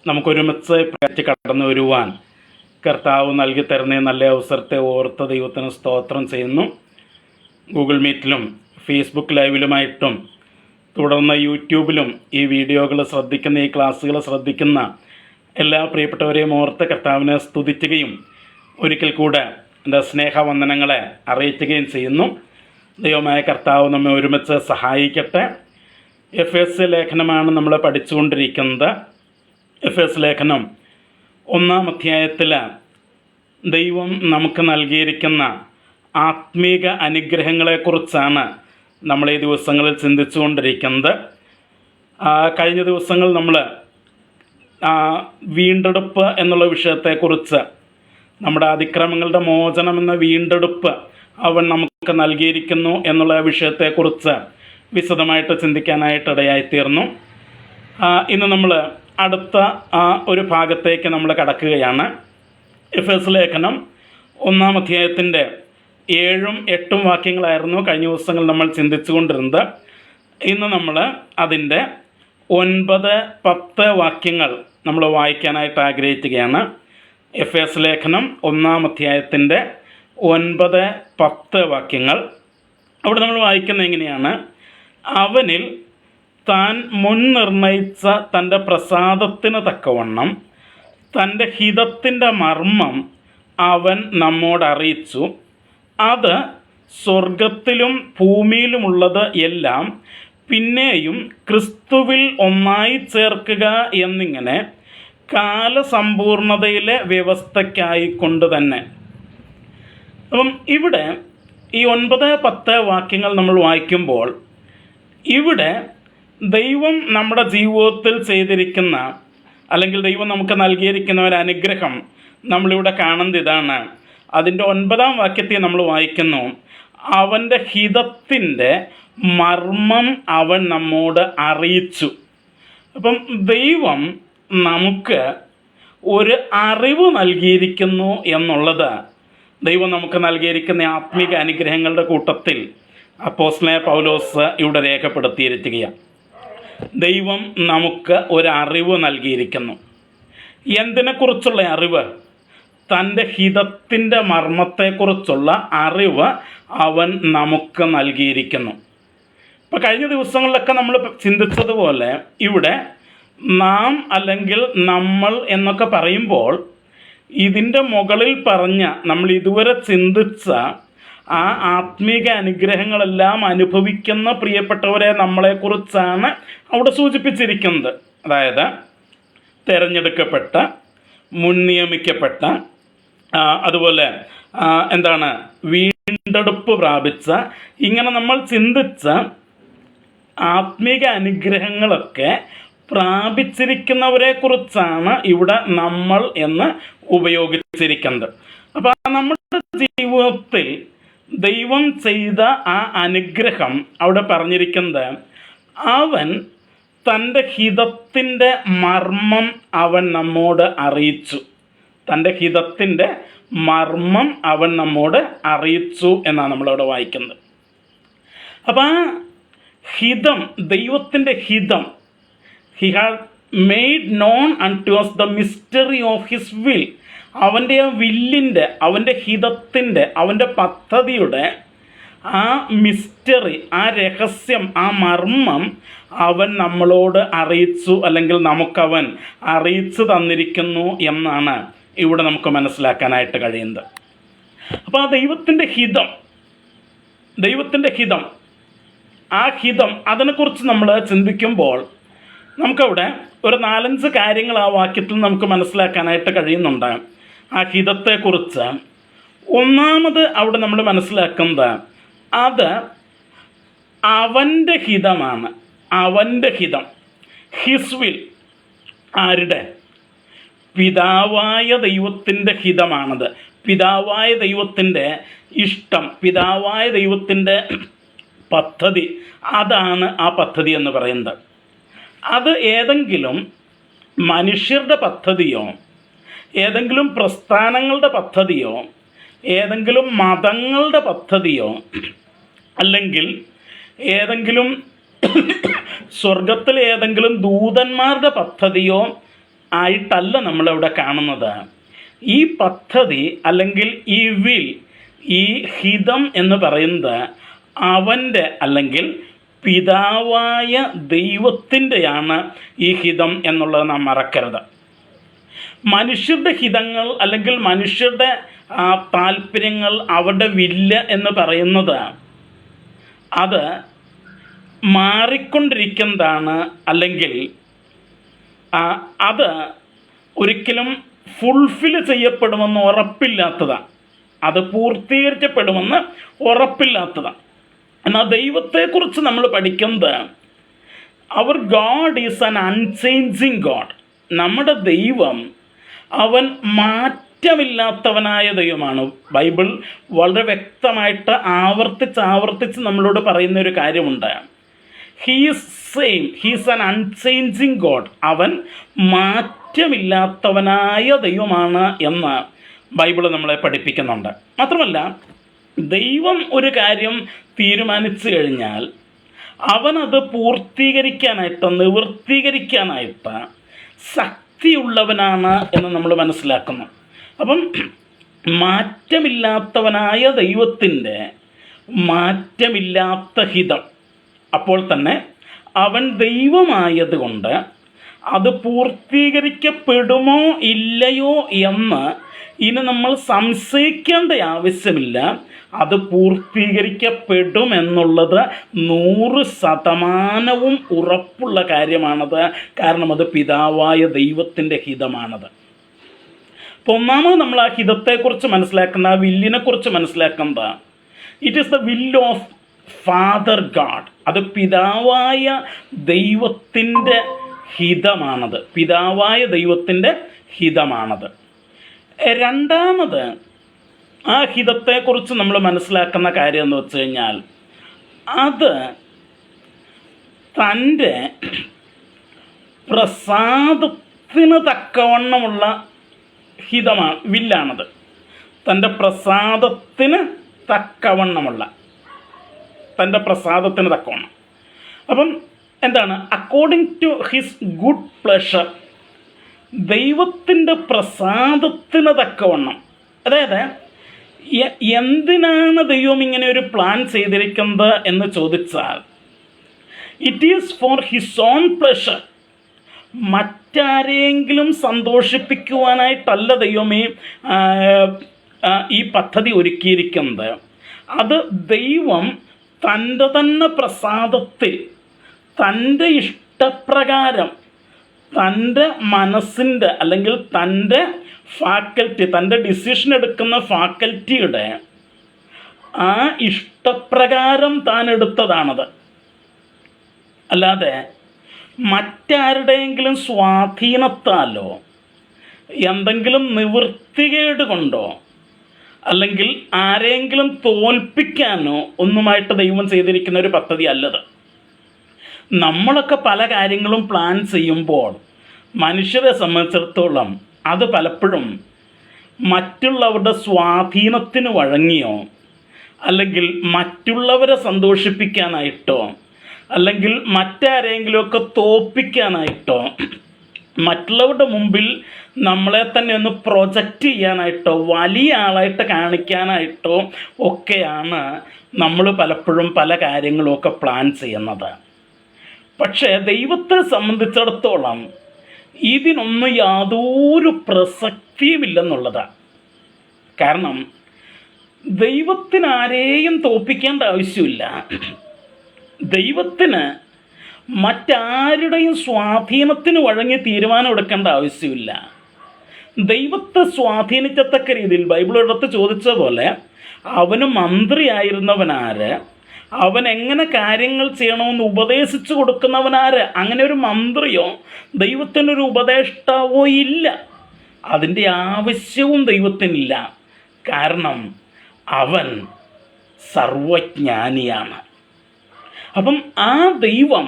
നമുക്കൊരുമിച്ച് പ്രയത്നിച്ച് കടന്നു വരുവാൻ കർത്താവ് നൽകി തരുന്ന നല്ല അവസരത്തെ ഓർത്ത ദൈവത്തിന് സ്തോത്രം ചെയ്യുന്നു. ഗൂഗിൾ മീറ്റിലും ഫേസ്ബുക്ക് ലൈവിലുമായിട്ടും തുടർന്ന് യൂട്യൂബിലും ഈ വീഡിയോകൾ ശ്രദ്ധിക്കുന്ന, ഈ ക്ലാസ്സുകൾ ശ്രദ്ധിക്കുന്ന എല്ലാ പ്രിയപ്പെട്ടവരെയും ഓർത്ത് കർത്താവിനെ സ്തുതിക്കുകയും ഒരിക്കൽ കൂടെ എൻ്റെ സ്നേഹവന്ദനങ്ങളെ അറിയിക്കുകയും ചെയ്യുന്നു. ദൈവമായ കർത്താവ് നമ്മെ ഒരുമിച്ച് സഹായിക്കട്ടെ. എഫേസ്യ ലേഖനമാണ് നമ്മൾ പഠിച്ചുകൊണ്ടിരിക്കുന്നത്. എഫേസ്യ ലേഖനം 1-ാം അധ്യായത്തിൽ ദൈവം നമുക്ക് നൽകിയിരിക്കുന്ന ആത്മീക അനുഗ്രഹങ്ങളെക്കുറിച്ചാണ് നമ്മൾ ഈ ദിവസങ്ങളിൽ ചിന്തിച്ചുകൊണ്ടിരിക്കുന്നത്. കഴിഞ്ഞ ദിവസങ്ങൾ നമ്മൾ വീണ്ടെടുപ്പ് എന്നുള്ള വിഷയത്തെക്കുറിച്ച്, നമ്മുടെ അതിക്രമങ്ങളുടെ മോചനം എന്ന വീണ്ടെടുപ്പ് അവൻ നമുക്ക് നൽകിയിരിക്കുന്നു എന്നുള്ള വിഷയത്തെക്കുറിച്ച് വിശദമായിട്ട് ചിന്തിക്കാനായിട്ട് ഇടയായിത്തീർന്നു. ഇന്ന് നമ്മൾ അടുത്ത ഒരു ഭാഗത്തേക്ക് നമ്മൾ കടക്കുകയാണ്. എഫേസ്യ ലേഖനം 1-ാം അധ്യായത്തിൻ്റെ 7-8 വാക്യങ്ങളായിരുന്നു കഴിഞ്ഞ ദിവസങ്ങൾ നമ്മൾ ചിന്തിച്ചു കൊണ്ടിരുന്നത്. ഇന്ന് നമ്മൾ അതിൻ്റെ 9-10 വാക്യങ്ങൾ നമ്മൾ വായിക്കാനായിട്ട് ആഗ്രഹിക്കുകയാണ്. എഫേസ്യ ലേഖനം 1-ാം അധ്യായത്തിൻ്റെ 9-10 വാക്യങ്ങൾ. അവിടെ നമ്മൾ വായിക്കുന്നത് എങ്ങനെയാണ്? അവനിൽ താൻ മുൻനിർണയിച്ച തൻ്റെ പ്രസാദത്തിന് തക്കവണ്ണം തൻ്റെ ഹിതത്തിൻ്റെ മർമ്മം അവൻ നമ്മോട് അറിയിച്ചു. അത് സ്വർഗത്തിലും ഭൂമിയിലുമുള്ളത് എല്ലാം പിന്നെയും ക്രിസ്തുവിൽ ഒന്നായി ചേർക്കുക എന്നിങ്ങനെ കാലസമ്പൂർണതയിലെ വ്യവസ്ഥയ്ക്കായിക്കൊണ്ട് തന്നെ. അപ്പം ഇവിടെ ഈ 9-10 വാക്യങ്ങൾ നമ്മൾ വായിക്കുമ്പോൾ ഇവിടെ ദൈവം നമ്മുടെ ജീവിതത്തിൽ ചെയ്തിരിക്കുന്ന, അല്ലെങ്കിൽ ദൈവം നമുക്ക് നൽകിയിരിക്കുന്ന ഒരു അനുഗ്രഹം നമ്മളിവിടെ കാണുന്നത് ഇതാണ്. അതിൻ്റെ 9-ാം വാക്യത്തെ നമ്മൾ വായിക്കുന്നു, അവൻ്റെ ഹിതത്തിൻ്റെ മർമ്മം അവൻ നമ്മോട് അറിയിച്ചു. അപ്പം ദൈവം നമുക്ക് ഒരു അറിവ് നൽകിയിരിക്കുന്നു എന്നുള്ളത് ദൈവം നമുക്ക് നൽകിയിരിക്കുന്ന ആത്മീക അനുഗ്രഹങ്ങളുടെ കൂട്ടത്തിൽ അപ്പോസ്തലനായ പൗലോസ് ഇവിടെ രേഖപ്പെടുത്തിയിരിക്കുകയാണ്. ദൈവം നമുക്ക് ഒരു അറിവ് നൽകിയിരിക്കുന്നു. എന്തിനെക്കുറിച്ചുള്ള അറിവ്? തൻ്റെ ഹിതത്തിൻ്റെ മർമ്മത്തെക്കുറിച്ചുള്ള അറിവ് അവൻ നമുക്ക് നൽകിയിരിക്കുന്നു. ഇപ്പോൾ കഴിഞ്ഞ ദിവസങ്ങളിലൊക്കെ നമ്മൾ ചിന്തിച്ചതുപോലെ ഇവിടെ നാം അല്ലെങ്കിൽ നമ്മൾ എന്നൊക്കെ പറയുമ്പോൾ ഇതിൻ്റെ മുകളിൽ പറഞ്ഞ, നമ്മൾ ഇതുവരെ ചിന്തിച്ച ആ ആത്മീക അനുഗ്രഹങ്ങളെല്ലാം അനുഭവിക്കുന്ന പ്രിയപ്പെട്ടവരെ നമ്മളെക്കുറിച്ചാണ് അവിടെ സൂചിപ്പിച്ചിരിക്കുന്നത്. അതായത് തിരഞ്ഞെടുക്കപ്പെട്ട, മുൻനിയമിക്കപ്പെട്ട, അതുപോലെ വീണ്ടെടുപ്പ് പ്രാപിച്ച, ഇങ്ങനെ നമ്മൾ ചിന്തിച്ച ആത്മീക അനുഗ്രഹങ്ങളൊക്കെ പ്രാപിച്ചിരിക്കുന്നവരെ കുറിച്ചാണ് ഇവിടെ നമ്മൾ എന്ന് ഉപയോഗിച്ചിരിക്കുന്നത്. അപ്പോൾ നമ്മുടെ ജീവിതത്തിൽ ദൈവം ചെയ്ത ആ അനുഗ്രഹം അവിടെ പറഞ്ഞിരിക്കുന്നത്, അവൻ തൻ്റെ ഹിതത്തിൻ്റെ മർമ്മം അവൻ നമ്മോട് അറിയിച്ചു. തൻ്റെ ഹിതത്തിൻ്റെ മർമ്മം അവൻ നമ്മോട് അറിയിച്ചു എന്നാണ് നമ്മളവിടെ വായിക്കുന്നത്. അപ്പം ആ ഹിതം, ദൈവത്തിൻ്റെ ഹിതം, he had made non unto us the mystery of his will. അവൻ്റെ ആ വില്ലിൻ്റെ, അവൻ്റെ ഹിതത്തിൻ്റെ, അവൻ്റെ പദ്ധതിയുടെ ആ മിസ്റ്ററി, ആ രഹസ്യം, ആ മർമ്മം അവൻ നമ്മളോട് അറിയിച്ചു, അല്ലെങ്കിൽ നമുക്കവൻ അറിയിച്ചു തന്നിരിക്കുന്നു എന്നാണ് ഇവിടെ നമുക്ക് മനസ്സിലാക്കാനായിട്ട് കഴിയുന്നത്. അപ്പോൾ ആ ദൈവത്തിൻ്റെ ഹിതം, ആ ഹിതം, അതിനെക്കുറിച്ച് നമ്മൾ ചിന്തിക്കുമ്പോൾ നമുക്കവിടെ ഒരു 4-5 കാര്യങ്ങൾ ആ വാക്യത്തിൽ നമുക്ക് മനസ്സിലാക്കാനായിട്ട് കഴിയുന്നുണ്ട്. ആ ഹിതത്തെക്കുറിച്ച് ഒന്നാമത് അവിടെ നമ്മൾ മനസ്സിലാക്കുന്നത്, അത് അവൻ്റെ ഹിതമാണ്. അവൻ്റെ ഹിതം, ഹിസ് വിൽ. ആരുടെ? പിതാവായ ദൈവത്തിൻ്റെ ഹിതമാണത്. പിതാവായ ദൈവത്തിൻ്റെ ഇഷ്ടം, പിതാവായ ദൈവത്തിൻ്റെ പദ്ധതി, അതാണ് ആ പദ്ധതി എന്ന് പറയുന്നത്. അത് ഏതെങ്കിലും മനുഷ്യരുടെ പദ്ധതിയോ, ഏതെങ്കിലും പ്രസ്ഥാനങ്ങളുടെ പദ്ധതിയോ, ഏതെങ്കിലും മതങ്ങളുടെ പദ്ധതിയോ, അല്ലെങ്കിൽ ഏതെങ്കിലും സ്വർഗത്തിലെ ഏതെങ്കിലും ദൂതന്മാരുടെ പദ്ധതിയോ ആയിട്ടല്ല നമ്മളിവിടെ കാണുന്നത്. ഈ പദ്ധതി അല്ലെങ്കിൽ ഈ വിൽ, ഈ ഹിതം എന്ന് പറയുന്നത് അവൻ്റെ അല്ലെങ്കിൽ പിതാവായ ദൈവത്തിൻ്റെയാണ് ഈ ഹിതം എന്നുള്ളത് നാം മറക്കരുത്. മനുഷ്യരുടെ ഹിതങ്ങൾ അല്ലെങ്കിൽ മനുഷ്യരുടെ താല്പര്യങ്ങൾ, അവരുടെ വില്ല് എന്ന് പറയുന്നത് അത് മാറിക്കൊണ്ടിരിക്കുന്നതാണ്, അല്ലെങ്കിൽ അത് ഒരിക്കലും ഫുൾഫിൽ ചെയ്യപ്പെടുമെന്ന് ഉറപ്പില്ലാത്തതാണ്, അത് പൂർത്തീകരിക്കപ്പെടുമെന്ന് ഉറപ്പില്ലാത്തതാണ്. എന്നാൽ ദൈവത്തെക്കുറിച്ച് നമ്മൾ പഠിക്കുന്നത് അവർ God is an unchanging God. നമ്മുടെ ദൈവം അവൻ മാറ്റമില്ലാത്തവനായ ദൈവമാണ്. ബൈബിൾ വളരെ വ്യക്തമായിട്ട് ആവർത്തിച്ച് നമ്മളോട് പറയുന്ന ഒരു കാര്യമുണ്ട്. He's same, he's an unchanging God. അവൻ മാറ്റമില്ലാത്തവനായ ദൈവമാണ് എന്ന് ബൈബിൾ നമ്മളെ പഠിപ്പിക്കുന്നുണ്ട്. മാത്രമല്ല, ദൈവം ഒരു കാര്യം തീരുമാനിച്ചു കഴിഞ്ഞാൽ അവനത് പൂർത്തീകരിക്കാനായിട്ട്, നിവൃത്തീകരിക്കാനായിട്ട് ശക്തിയുള്ളവനാണ് എന്ന് നമ്മൾ മനസ്സിലാക്കുന്നു. അപ്പം മാറ്റമില്ലാത്തവനായ ദൈവത്തിൻ്റെ മാറ്റമില്ലാത്ത ഹിതം, അപ്പോൾ തന്നെ അവൻ ദൈവമായതുകൊണ്ട് അത് പൂർത്തീകരിക്കപ്പെടുമോ ഇല്ലയോ എന്ന് ഇനി നമ്മൾ സംശയിക്കേണ്ട ആവശ്യമില്ല. അത് പൂർത്തീകരിക്കപ്പെടുമെന്നുള്ളത് 100% ഉറപ്പുള്ള കാര്യമാണത്. കാരണം അത് പിതാവായ ദൈവത്തിൻ്റെ ഹിതമാണത്. അപ്പോൾ ഒന്നാമത് നമ്മൾ ആ ഹിതത്തെക്കുറിച്ച് മനസ്സിലാക്കുന്ന, ആ വില്ലിനെക്കുറിച്ച് മനസ്സിലാക്കുന്നത്, it is the will of father God. അത് പിതാവായ ദൈവത്തിൻ്റെ ഹിതമാണത്, പിതാവായ ദൈവത്തിൻ്റെ ഹിതമാണത്. രണ്ടാമത് ആ ഹിതത്തെക്കുറിച്ച് നമ്മൾ മനസ്സിലാക്കുന്ന കാര്യം എന്ന് വെച്ച് കഴിഞ്ഞാൽ അത് തൻ്റെ പ്രസാദത്തിന് തക്കവണ്ണമുള്ള ഹിതമാണ്, വില്ലാണത്. തൻ്റെ പ്രസാദത്തിന് തക്കവണ്ണമുള്ള, തൻ്റെ പ്രസാദത്തിന് തക്കവണ്ണം. അപ്പം എന്താണ്? According to his good pleasure, ദൈവത്തിൻ്റെ പ്രസാദത്തിന് തക്കവണ്ണം. അതായത് എന്തിനാണ് ദൈവം ഇങ്ങനെ ഒരു പ്ലാൻ ചെയ്തിരിക്കുന്നത് എന്ന് ചോദിച്ചാൽ, it is for his own pleasure. മറ്റാരെങ്കിലും സന്തോഷിപ്പിക്കുവാനായിട്ടല്ല ദൈവമേ ഈ പദ്ധതി ഒരുക്കിയിരിക്കുന്നത്. അത് ദൈവം തൻ്റെ തന്നെ പ്രസാദത്തിൽ, തൻ്റെ ഇഷ്ടപ്രകാരം, തൻ്റെ മനസ്സിൻ്റെ അല്ലെങ്കിൽ തൻ്റെ ഫാക്കൽറ്റി, തൻ്റെ ഡിസിഷൻ എടുക്കുന്ന ഫാക്കൽറ്റിയുടെ ആ ഇഷ്ടപ്രകാരം താൻ എടുത്തതാണത്. അല്ലാതെ മറ്റാരുടെയെങ്കിലും സ്വാധീനത്താലോ എന്തെങ്കിലും നിവൃത്തികേട് കൊണ്ടോ അല്ലെങ്കിൽ ആരെങ്കിലും തോൽപ്പിക്കാനോ ഒന്നുമായിട്ട് ദൈവം ചെയ്തിരിക്കുന്ന ഒരു പദ്ധതി അല്ലത്. നമ്മളൊക്കെ പല കാര്യങ്ങളും പ്ലാൻ ചെയ്യുമ്പോൾ മനുഷ്യരെ സംബന്ധിച്ചിടത്തോളം അത് പലപ്പോഴും മറ്റുള്ളവരുടെ സ്വാധീനത്തിന് വഴങ്ങിയോ അല്ലെങ്കിൽ മറ്റുള്ളവരെ സന്തോഷിപ്പിക്കാനായിട്ടോ അല്ലെങ്കിൽ മറ്റാരെങ്കിലുമൊക്കെ തോൽപ്പിക്കാനായിട്ടോ മറ്റുള്ളവരുടെ മുമ്പിൽ നമ്മളെ തന്നെ ഒന്ന് പ്രൊജക്റ്റ് ചെയ്യാനായിട്ടോ വലിയ ആളായിട്ട് കാണിക്കാനായിട്ടോ ഒക്കെയാണ് നമ്മൾ പലപ്പോഴും പല കാര്യങ്ങളുമൊക്കെ പ്ലാൻ ചെയ്യുന്നത്. പക്ഷേ ദൈവത്തെ സംബന്ധിച്ചിടത്തോളം ഇതിനൊന്നും യാതൊരു പ്രസക്തിയുമില്ലെന്നുള്ളതാണ്. കാരണം ദൈവത്തിന് ആരെയും തോൽപ്പിക്കേണ്ട ആവശ്യമില്ല. ദൈവത്തിന് മറ്റാരുടെയും സ്വാധീനത്തിന് വഴങ്ങി തീരുമാനം എടുക്കേണ്ട ആവശ്യമില്ല. ദൈവത്തെ സ്വാധീനിക്കത്തക്ക രീതിയിൽ ബൈബിൾ എടുത്ത് ചോദിച്ച പോലെ അവന് മന്ത്രിയായിരുന്നവനാര്, അവൻ എങ്ങനെ കാര്യങ്ങൾ ചെയ്യണമെന്ന് ഉപദേശിച്ചു കൊടുക്കുന്നവനാര്? അങ്ങനെ ഒരു മന്ത്രിയോ ദൈവത്തിനൊരു ഉപദേഷ്ടാവോ ഇല്ല. അതിൻ്റെ ആവശ്യവും ദൈവത്തിനില്ല. കാരണം അവൻ സർവജ്ഞാനിയാണ്. അപ്പം ആ ദൈവം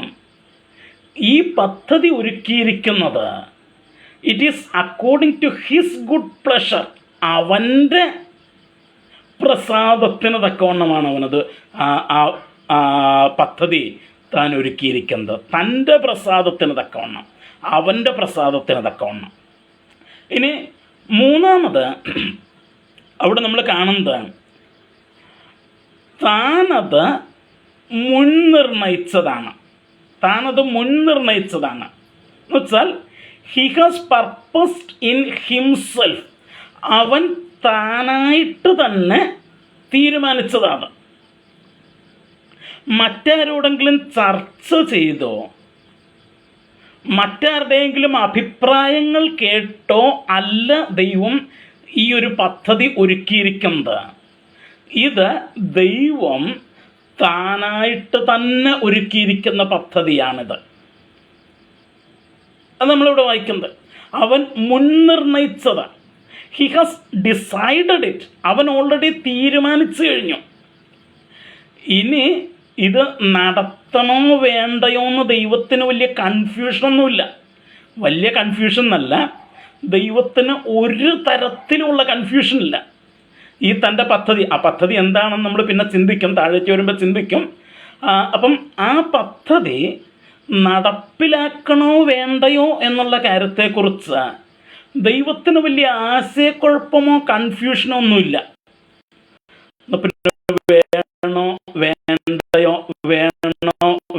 ഈ പദ്ധതി ഒരുക്കിയിരിക്കുന്നത് it is according to his good pleasure. അവൻ്റെ പ്രസാദത്തിന് തക്കവണ്ണമാണ് അവനത് പദ്ധതി താൻ ഒരുക്കിയിരിക്കുന്നത്. തൻ്റെ പ്രസാദത്തിന് തക്കവണ്ണം. അവൻ്റെ പ്രസാദത്തിന് തക്കവണ്ണം. ഇനി മൂന്നാമത് അവിടെ നമ്മൾ കാണുന്നത് താനത് മുൻനിർണയിച്ചതാണ്. എന്ന് വെച്ചാൽ he has purposed in himself, അവൻ താനായിട്ട് തന്നെ തീരുമാനിച്ചതാണ്. മറ്റാരോടെങ്കിലും ചർച്ച ചെയ്തോ മറ്റാരുടെയെങ്കിലും അഭിപ്രായങ്ങൾ കേട്ടോ അല്ല ദൈവം ഈ ഒരു പദ്ധതി ഒരുക്കിയിരിക്കുന്നത്. ഇത് ദൈവം താനായിട്ട് തന്നെ ഒരുക്കിയിരിക്കുന്ന പദ്ധതിയാണിത്. അത് നമ്മളിവിടെ വായിക്കുന്നത്. അവൻ മുൻനിർണയിച്ചത്. He has decided it. അവൻ ഓൾറെഡി തീരുമാനിച്ചു കഴിഞ്ഞു. ഇനി ഇത് നടത്തണോ വേണ്ടയോ എന്ന് ദൈവത്തിന് വലിയ കൺഫ്യൂഷനൊന്നുമില്ല. വലിയ കൺഫ്യൂഷൻ എന്നല്ല, ദൈവത്തിന് ഒരു തരത്തിലുള്ള കൺഫ്യൂഷനില്ല. ഈ തൻ്റെ പദ്ധതി, ആ പദ്ധതി എന്താണെന്ന് നമ്മൾ പിന്നെ ചിന്തിക്കും, താഴേക്ക് വരുമ്പോൾ ചിന്തിക്കും. അപ്പം ആ പദ്ധതി നടപ്പിലാക്കണോ വേണ്ടയോ എന്നുള്ള കാര്യത്തെക്കുറിച്ച് ദൈവത്തിന് വലിയ ആശയക്കുഴപ്പമോ കൺഫ്യൂഷനോ ഒന്നുമില്ല. വേണോ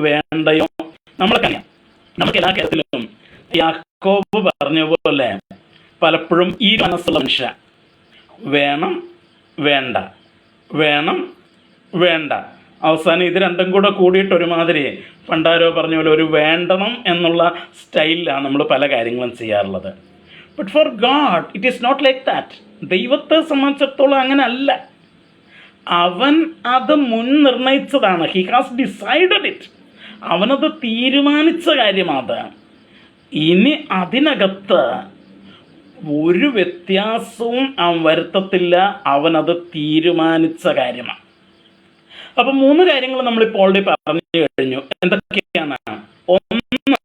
വേണ്ടയോ നമ്മളൊക്കെ നമുക്ക് എല്ലാ കാര്യത്തിലും യാക്കോബ് പറഞ്ഞ പോലെ പലപ്പോഴും ഈ മനസ്സുള്ള മനുഷ്യ വേണം വേണ്ട അവസാനം ഇത് രണ്ടും കൂടെ കൂടിയിട്ട് ഒരുമാതിരി പണ്ടാരോ പറഞ്ഞ പോലെ ഒരു വേണ്ടണം എന്നുള്ള സ്റ്റൈലിലാണ് നമ്മൾ പല കാര്യങ്ങളും ചെയ്യാറുള്ളത്. But for God it is not like that. ദൈവത്തെ സംബന്ധിച്ചിടത്തോളം അങ്ങനെ അല്ല. അവൻ അത് മുൻനിർണയിച്ചതാണ്. He has decided it. അവനത് തീരുമാനിച്ച കാര്യമാണ്. ഇനി അതിനകത്ത് ഒരു വ്യത്യാസവും അവൻ വരുത്തത്തില്ല. അവനത് തീരുമാനിച്ച കാര്യമാണ്. അപ്പം 3 കാര്യങ്ങൾ നമ്മളിപ്പോൾ ഓൾറെഡി പറഞ്ഞു കഴിഞ്ഞു. എന്തൊക്കെയാണ്? ഒന്ന്,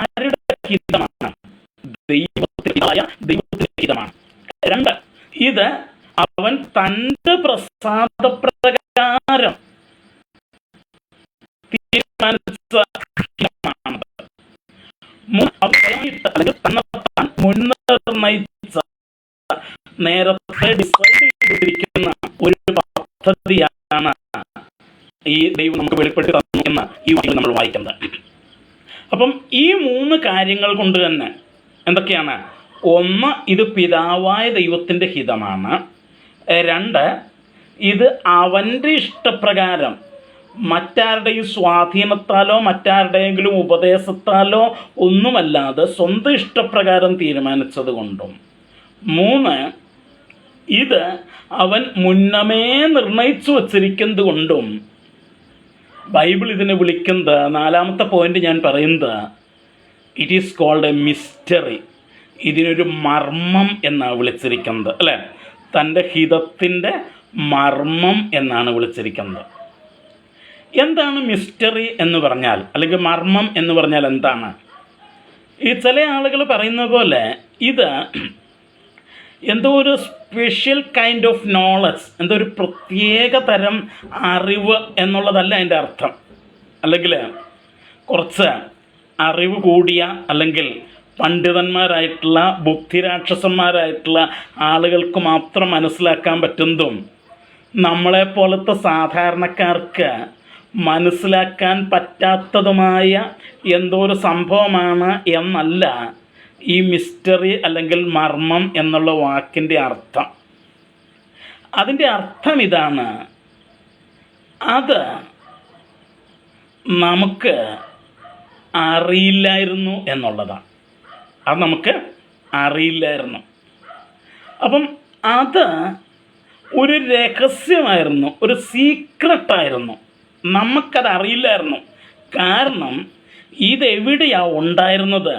ആരുടെ ഹിതമാണ്? ദൈവത്തിന്റെ ഹിതമാണ്. 2, ഇത് അവൻ തൻ്റെ പ്രസാദപ്രകാരം തീരുമാനിച്ച ഹിതമാണ്. 3, അല്ലെങ്കിൽ തന്നെത്താൻ മുൻനിർണയിച്ച, നേരത്തെ ഡിസൈഡ് ചെയ്തിരിക്കുന്ന ഒരു പദ്ധതിയാണ് ഈ ദൈവം നമുക്ക് വെളിപ്പെടുത്തി തന്നു എന്ന് ഈ വാക്യം നമ്മൾ വായിക്കുന്നത്. അപ്പം ഈ 3 കാര്യങ്ങൾ കൊണ്ട് തന്നെ എന്തൊക്കെയാണ്? 1, ഇത് പിതാവായ ദൈവത്തിൻ്റെ ഹിതമാണ്. 2, ഇത് അവൻ്റെ ഇഷ്ടപ്രകാരം മറ്റാരുടെയും സ്വാധീനത്താലോ മറ്റാരുടെയെങ്കിലും ഉപദേശത്താലോ ഒന്നുമല്ലാതെ സ്വന്തം ഇഷ്ടപ്രകാരം തീരുമാനിച്ചത് കൊണ്ടും. 3, ഇത് അവൻ മുന്നമേ നിർണയിച്ചു വച്ചിരിക്കുന്നത് കൊണ്ടും. ബൈബിൾ ഇതിനെ വിളിക്കുന്നത്, 4ാമത്തെ പോയിന്റ് ഞാൻ പറയുന്നത്, it is called a mystery. ഇതിനൊരു മർമ്മം എന്നാണ് വിളിച്ചിരിക്കുന്നത്, അല്ലേ? തൻ്റെ ഹിതത്തിൻ്റെ മർമ്മം എന്നാണ് വിളിച്ചിരിക്കുന്നത്. എന്താണ് മിസ്റ്ററി എന്ന് പറഞ്ഞാൽ, അല്ലെങ്കിൽ മർമ്മം എന്ന് പറഞ്ഞാൽ എന്താണ്? ഈ ചില ആളുകൾ പറയുന്ന പോലെ ഇത് എന്തോ ഒരു സ്പെഷ്യൽ കൈൻഡ് ഓഫ് നോളജ്, എന്തോ ഒരു പ്രത്യേക തരം അറിവ് എന്നുള്ളതല്ല അതിൻ്റെ അർത്ഥം. അല്ലെങ്കിൽ കുറച്ച് അറിവ് കൂടിയ അല്ലെങ്കിൽ പണ്ഡിതന്മാരായിട്ടുള്ള ബുദ്ധിരാക്ഷസന്മാരായിട്ടുള്ള ആളുകൾക്ക് മാത്രം മനസ്സിലാക്കാൻ പറ്റുന്നതും നമ്മളെപ്പോലത്തെ സാധാരണക്കാർക്ക് മനസ്സിലാക്കാൻ പറ്റാത്തതുമായ എന്തോ ഒരു സംഭവമാണ് എന്നല്ല ഈ മിസ്റ്ററി അല്ലെങ്കിൽ മർമ്മം എന്നുള്ള വാക്കിൻ്റെ അർത്ഥം. അതിൻ്റെ അർത്ഥം ഇതാണ്: അത് നമുക്ക് അറിയില്ലായിരുന്നു എന്നുള്ളതാണ്. അത് നമുക്ക് അറിയില്ലായിരുന്നു. അപ്പം അത് ഒരു രഹസ്യമായിരുന്നു, ഒരു സീക്രട്ടായിരുന്നു. നമുക്കത് അറിയില്ലായിരുന്നു. കാരണം ഇതെവിടെയാണ് ഉണ്ടായിരുന്നത്?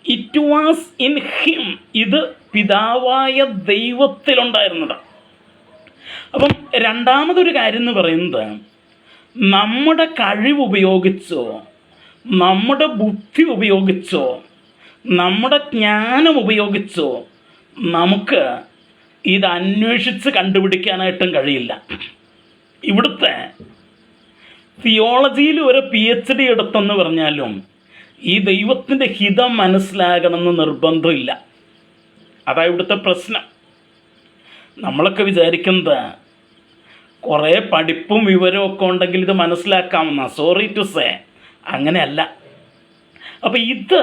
It was in him. ഇത് പിതാവായ ദൈവത്തിലുണ്ടായിരുന്നത്. അപ്പം രണ്ടാമതൊരു കാര്യം എന്ന് പറയുന്നത്, നമ്മുടെ കഴിവ് ഉപയോഗിച്ചോ നമ്മുടെ ബുദ്ധി ഉപയോഗിച്ചോ നമ്മുടെ ജ്ഞാനം ഉപയോഗിച്ചോ നമുക്ക് ഇത് അന്വേഷിച്ച് കണ്ടുപിടിക്കാനായിട്ടും കഴിയില്ല. ഇവിടുത്തെ തിയോളജിയിൽ ഒരു PhD എടുത്തെന്ന് പറഞ്ഞാലും ഈ ദൈവത്തിൻ്റെ ഹിതം മനസ്സിലാകണമെന്ന് നിർബന്ധമില്ല. അതാ ഇവിടുത്തെ പ്രശ്നം. നമ്മളൊക്കെ വിചാരിക്കുന്നത് കുറേ പഠിപ്പും വിവരവും ഒക്കെ ഉണ്ടെങ്കിൽ ഇത് മനസ്സിലാക്കാമെന്ന. സോറി ടു സേ, അങ്ങനെയല്ല. അപ്പോൾ ഇത്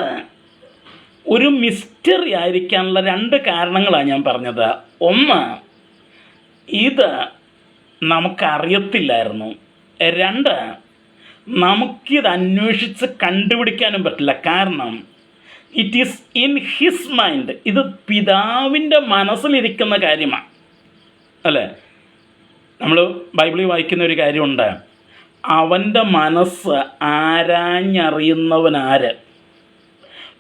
ഒരു മിസ്റ്ററി ആയിരിക്കാനുള്ള 2 കാരണങ്ങളാണ് ഞാൻ പറഞ്ഞത്. ഒന്ന്, ഇത് നമുക്കറിയത്തില്ലായിരുന്നു. 2, നമുക്കിത് അന്വേഷിച്ച് കണ്ടുപിടിക്കാനും പറ്റില്ല. കാരണം it is in his mind. ഇത് പിതാവിൻ്റെ മനസ്സിലിരിക്കുന്ന കാര്യമാണ്, അല്ലേ? നമ്മൾ ബൈബിളിൽ വായിക്കുന്ന ഒരു കാര്യമുണ്ട്, അവൻ്റെ മനസ്സ് ആരാഞ്ഞറിയുന്നവനാര്.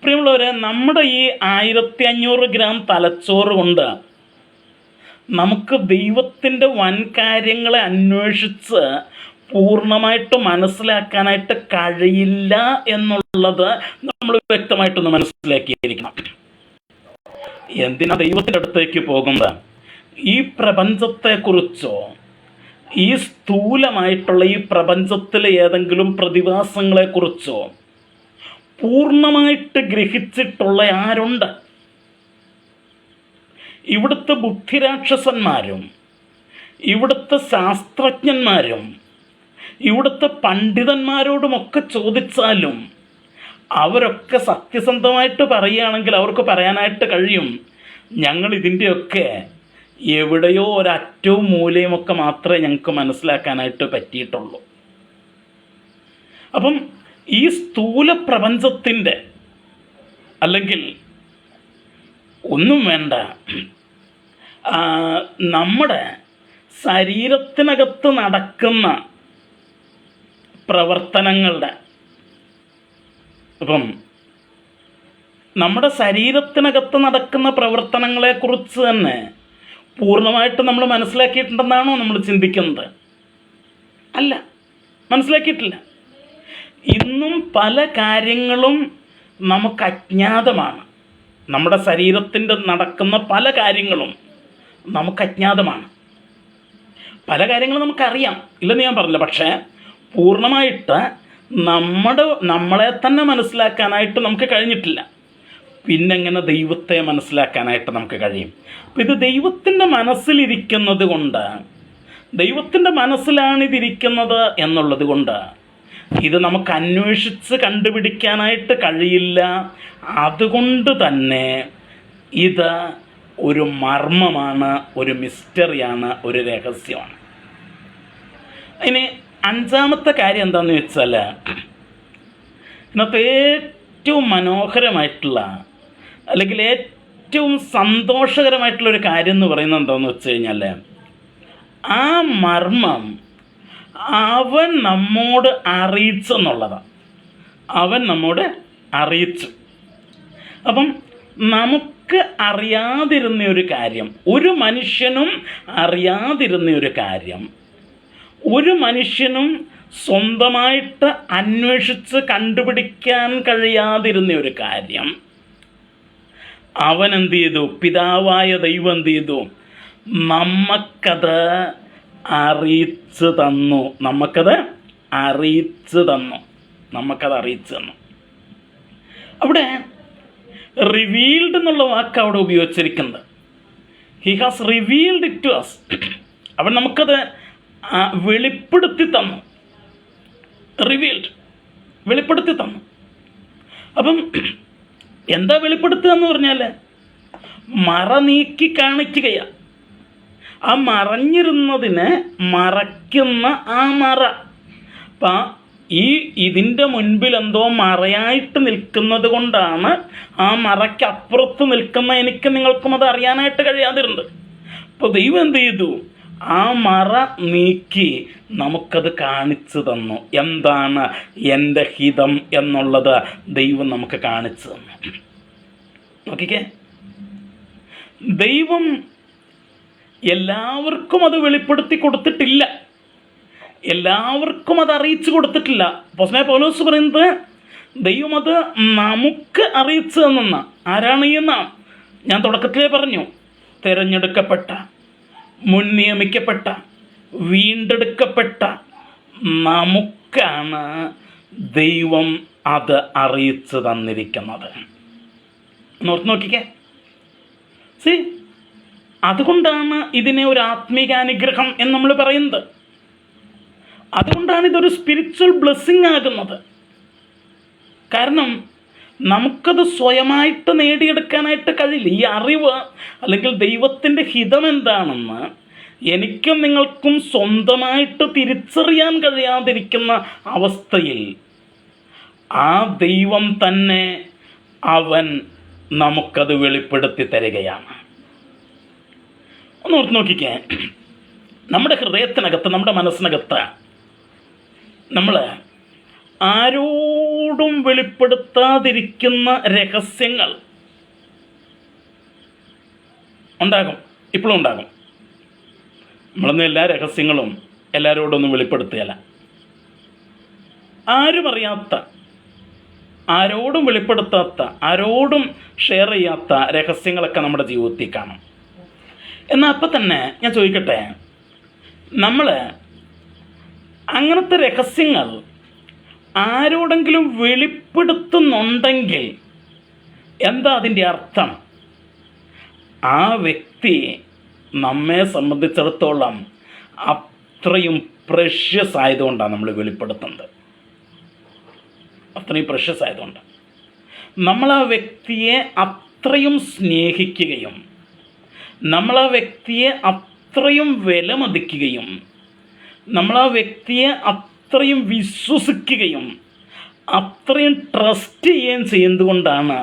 പ്രിയമുള്ളവരെ, നമ്മുടെ ഈ 1500 ഗ്രാം തലച്ചോറ് കൊണ്ട് നമുക്ക് ദൈവത്തിൻ്റെ വൻകാര്യങ്ങളെ അന്വേഷിച്ച് പൂർണ്ണമായിട്ട് മനസ്സിലാക്കാനായിട്ട് കഴിയില്ല എന്നുള്ളത് നമ്മൾ വ്യക്തമായിട്ടൊന്ന് മനസ്സിലാക്കിയിരിക്കണം. എന്തിനാ ദൈവത്തിൻ്റെ അടുത്തേക്ക് പോകുന്നത്? ഈ പ്രപഞ്ചത്തെക്കുറിച്ചോ ഈ സ്ഥൂലമായിട്ടുള്ള ഈ പ്രപഞ്ചത്തിലെ ഏതെങ്കിലും പ്രതിഭാസങ്ങളെക്കുറിച്ചോ പൂർണ്ണമായിട്ട് ഗ്രഹിച്ചിട്ടുള്ള ആരുണ്ട്? ഇവിടുത്തെ ബുദ്ധിരാക്ഷസന്മാരും ഇവിടുത്തെ ശാസ്ത്രജ്ഞന്മാരും ഇവിടുത്തെ പണ്ഡിതന്മാരോടുമൊക്കെ ചോദിച്ചാലും അവരൊക്കെ സത്യസന്ധമായിട്ട് പറയുകയാണെങ്കിൽ അവർക്ക് പറയാനായിട്ട് കഴിയും, ഞങ്ങൾ ഇതിൻ്റെയൊക്കെ എവിടെയോ ഒരറ്റവും മൂലയുമൊക്കെ മാത്രമേ ഞങ്ങൾക്ക് മനസ്സിലാക്കാനായിട്ട് പറ്റിയിട്ടുള്ളൂ. അപ്പം ഈ സ്ഥൂല പ്രപഞ്ചത്തിൻ്റെ, അല്ലെങ്കിൽ ഒന്നും വേണ്ട, നമ്മുടെ ശരീരത്തിനകത്ത് നടക്കുന്ന പ്രവർത്തനങ്ങളുടെ, അപ്പം നമ്മുടെ ശരീരത്തിനകത്ത് നടക്കുന്ന പ്രവർത്തനങ്ങളെക്കുറിച്ച് തന്നെ പൂർണ്ണമായിട്ട് നമ്മൾ മനസ്സിലാക്കിയിട്ടുണ്ടെന്നാണോ നമ്മൾ ചിന്തിക്കുന്നത്? അല്ല, മനസ്സിലാക്കിയിട്ടില്ല. ഇന്നും പല കാര്യങ്ങളും നമുക്ക് അജ്ഞാതമാണ്. നമ്മുടെ ശരീരത്തിൻ്റെ നടക്കുന്ന പല കാര്യങ്ങളും നമുക്ക് അജ്ഞാതമാണ്. പല കാര്യങ്ങളും നമുക്കറിയാം, ഇല്ലെന്ന് ഞാൻ പറഞ്ഞില്ല. പക്ഷേ പൂർണ്ണമായിട്ട് നമ്മളെ തന്നെ മനസ്സിലാക്കാനായിട്ട് നമുക്ക് കഴിഞ്ഞിട്ടില്ല. പിന്നെങ്ങനെ ദൈവത്തെ മനസ്സിലാക്കാനായിട്ട് നമുക്ക് കഴിയും? അപ്പം ഇത് ദൈവത്തിൻ്റെ മനസ്സിലിരിക്കുന്നത് കൊണ്ട്, ദൈവത്തിൻ്റെ മനസ്സിലാണ് ഇതിരിക്കുന്നത് എന്നുള്ളത് കൊണ്ട് ഇത് നമുക്ക് അന്വേഷിച്ച് കണ്ടുപിടിക്കാനായിട്ട് കഴിയില്ല. അതുകൊണ്ട് തന്നെ ഇത് ഒരു മർമ്മമാണ്, ഒരു മിസ്റ്ററിയാണ്, ഒരു രഹസ്യമാണ്. ഇനി 5ാമത്തെ കാര്യം എന്താണെന്ന് വെച്ചാൽ, ഇന്നത്തെ ഏറ്റവും മനോഹരമായിട്ടുള്ള, അല്ലെങ്കിൽ ഏറ്റവും സന്തോഷകരമായിട്ടുള്ളൊരു കാര്യം എന്ന് പറയുന്നത് എന്താണെന്ന് വെച്ച് കഴിഞ്ഞാൽ, ആ മർമ്മം അവൻ നമ്മോട് അറിയിച്ചെന്നുള്ളതാണ്. അവൻ നമ്മോട് അറിയിച്ചു. അപ്പം നമുക്ക് അറിയാതിരുന്ന ഒരു കാര്യം, ഒരു മനുഷ്യനും അറിയാതിരുന്ന ഒരു കാര്യം, ഒരു മനുഷ്യനും സ്വന്തമായിട്ട് അന്വേഷിച്ച് കണ്ടുപിടിക്കാൻ കഴിയാതിരുന്ന ഒരു കാര്യം അവൻ എന്ത് ചെയ്തു? പിതാവായ ദൈവം എന്ത് ചെയ്തു? നമുക്കത് അറിയിച്ചു തന്നു. നമുക്കത് അറിയിച്ചു തന്നു. അവിടെ റിവീൽഡ് എന്നുള്ള വാക്ക് അവിടെ ഉപയോഗിച്ചിരിക്കുന്നത്. He has revealed it to us. അവൻ നമുക്കത് വെളിപ്പെടുത്തി തന്നു. റിവീൽഡ്, വെളിപ്പെടുത്തി തന്നു. അപ്പം എന്താ വെളിപ്പെടുത്തുക എന്ന് പറഞ്ഞാൽ, മറ നീക്കി കാണിക്കുകയാണ്. ആ മറഞ്ഞിരുന്നതിനെ മറയ്ക്കുന്ന ആ മറ. അപ്പം ഇതിൻ്റെ മുൻപിൽ എന്തോ മറയായിട്ട് നിൽക്കുന്നത് കൊണ്ടാണ് ആ മറയ്ക്കപ്പുറത്ത് നിൽക്കുന്ന എനിക്ക് നിങ്ങൾക്കും അത് അറിയാനായിട്ട് കഴിയാതിരുന്നത്. അപ്പോൾ ദൈവം എന്ത് ചെയ്തു? ആ മറ നീക്കി നമുക്കത് കാണിച്ചു തന്നു. എന്താണ് എൻ്റെ ഹിതം എന്നുള്ളത് ദൈവം നമുക്ക് കാണിച്ചു തന്നു. നോക്കിക്കേ, ദൈവം എല്ലാവർക്കും അത് വെളിപ്പെടുത്തി കൊടുത്തിട്ടില്ല, എല്ലാവർക്കും അത് അറിയിച്ചു കൊടുത്തിട്ടില്ല. അപ്പോസ്തലനായ പൗലോസ് പറയുന്നത് ദൈവം അത് നമുക്ക് അറിയിച്ചു തന്ന. ആരാണ് ഈ നാം? ഞാൻ തുടക്കത്തിലേ പറഞ്ഞു, തിരഞ്ഞെടുക്കപ്പെട്ട, മുൻ നിയമിക്കപ്പെട്ട, വീണ്ടെടുക്കപ്പെട്ട നമുക്കാണ് ദൈവം അത് അറിയിച്ചു തന്നിരിക്കുന്നത്. ഓർത്ത് നോക്കിക്കേ. സി, അതുകൊണ്ടാണ് ഇതിനെ ഒരു ആത്മീകാനുഗ്രഹം എന്ന് നമ്മൾ പറയുന്നത്. അതുകൊണ്ടാണ് ഇതൊരു സ്പിരിച്വൽ ബ്ലെസ്സിങ് ആകുന്നത്. കാരണം നമുക്കത് സ്വയമായിട്ട് നേടിയെടുക്കാനായിട്ട് കഴിയില്ല. ഈ അറിവ് അല്ലെങ്കിൽ ദൈവത്തിൻ്റെ ഹിതം എന്താണെന്ന് എനിക്കും നിങ്ങൾക്കും സ്വന്തമായിട്ട് തിരിച്ചറിയാൻ കഴിയാതിരിക്കുന്ന അവസ്ഥയിൽ ആ ദൈവം തന്നെ അവൻ നമുക്കത് വെളിപ്പെടുത്തി തരികയാണ്. ഒന്ന് ഓർത്ത് നോക്കിക്കേ. നമ്മുടെ ഹൃദയത്തിനകത്ത്, നമ്മുടെ മനസ്സിനകത്ത് നമ്മൾ ആരോടും വെളിപ്പെടുത്താതിരിക്കുന്ന രഹസ്യങ്ങൾ ഉണ്ടാകും, ഇപ്പോഴും ഉണ്ടാകും. നമ്മളൊന്നും എല്ലാ രഹസ്യങ്ങളും എല്ലാവരോടൊന്നും വെളിപ്പെടുത്തുകയല്ല. ആരും അറിയാത്ത, ആരോടും വെളിപ്പെടുത്താത്ത, ആരോടും ഷെയർ ചെയ്യാത്ത രഹസ്യങ്ങളൊക്കെ നമ്മുടെ ജീവിതത്തിൽ കാണും. എന്നാൽ അപ്പം തന്നെ ഞാൻ ചോദിക്കട്ടെ, നമ്മൾ അങ്ങനത്തെ രഹസ്യങ്ങൾ ആരോടെങ്കിലും വെളിപ്പെടുത്തുന്നുണ്ടെങ്കിൽ എന്താ അതിൻ്റെ അർത്ഥം? ആ വ്യക്തി നമ്മെ സംബന്ധിച്ചിടത്തോളം അത്രയും പ്രഷ്യസ് ആയതുകൊണ്ടാണ് നമ്മൾ വെളിപ്പെടുത്തുന്നത്. അത്രയും പ്രഷ്യസ് ആയതുകൊണ്ട് നമ്മൾ ആ വ്യക്തിയെ അത്രയും സ്നേഹിക്കുകയും നമ്മൾ ആ വ്യക്തിയെ അത്രയും വിലമതിക്കുകയും നമ്മൾ ആ വ്യക്തിയെ അത്രയും വിശ്വസിക്കുകയും അത്രയും ട്രസ്റ്റ് ചെയ്യുകയും ചെയ്യുന്നതുകൊണ്ടാണ്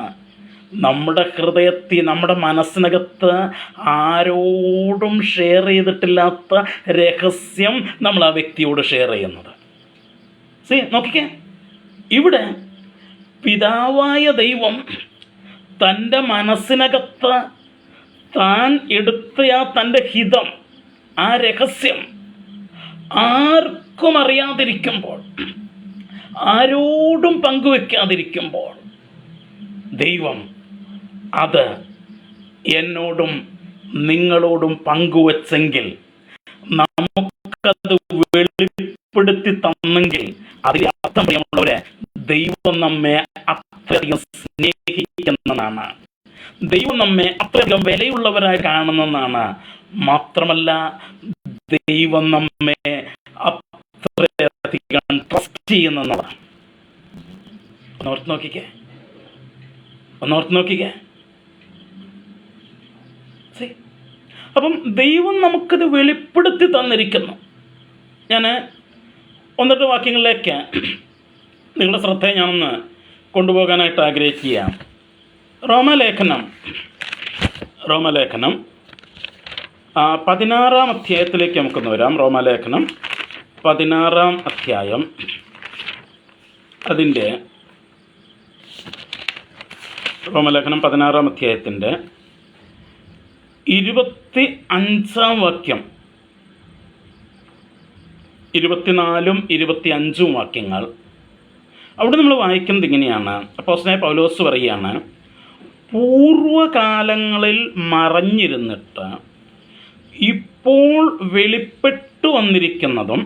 നമ്മുടെ ഹൃദയത്തിൽ, നമ്മുടെ മനസ്സിനകത്ത് ആരോടും ഷെയർ ചെയ്തിട്ടില്ലാത്ത രഹസ്യം നമ്മൾ ആ വ്യക്തിയോട് ഷെയർ ചെയ്യുന്നത്. നോക്കിക്കേ, ഇവിടെ പിതാവായ ദൈവം തൻ്റെ മനസ്സിനകത്ത് താൻ എടുത്ത ആ തൻ്റെ ഹിതം, ആ രഹസ്യം ആർക്കും അറിയാതിരിക്കുമ്പോൾ, ആരോടും പങ്കുവെക്കാതിരിക്കുമ്പോൾ ദൈവം അത് എന്നോടും നിങ്ങളോടും പങ്കുവച്ചെങ്കിൽ, നമുക്കത് വെളിപ്പെടുത്തി തന്നെങ്കിൽ, അതിൻ്റെ അർത്ഥം പ്രിയമുള്ളവരെ, ദൈവം നമ്മെ അത്രയധികം സ്നേഹിക്കുന്നതാണ്, ദൈവം നമ്മെ അത്രയധികം വിലയുള്ളവരായി കാണുന്നതാണ്. മാത്രമല്ല, ദൈവം നമ്മെ അത്രയധികം ട്രസ്റ്റ് ചെയ്യുന്നതാണ്. ഒന്നോർത്ത് നോക്കിക്കേ. അപ്പം ദൈവം നമുക്കത് വെളിപ്പെടുത്തി തന്നിരിക്കുന്നു. ഞാൻ ഒന്നിട്ട് വാക്യങ്ങളിലേക്ക് നിങ്ങളുടെ ശ്രദ്ധയെ ഞാനൊന്ന് കൊണ്ടുപോകാനായിട്ട് ആഗ്രഹിക്കുകയാണ്. റോമലേഖനം 16-ാം അധ്യായത്തിലേക്ക് നമുക്കൊന്ന് വരാം. റോമലേഖനം 16-ാം അധ്യായം, അതിൻ്റെ റോമലേഖനം 16-ാം അധ്യായത്തിൻ്റെ 25-ാം വാക്യം, 24-ഉം 25-ഉം വാക്യങ്ങൾ. അവിടെ നമ്മൾ വായിക്കുന്നത് ഇങ്ങനെയാണ്. അപ്പോസ്തലനായ പൗലോസ് പറയുകയാണ്, പൂർവകാലങ്ങളിൽ മറഞ്ഞിരുന്നിട്ട് ഇപ്പോൾ വെളിപ്പെട്ടു വന്നിരിക്കുന്നതും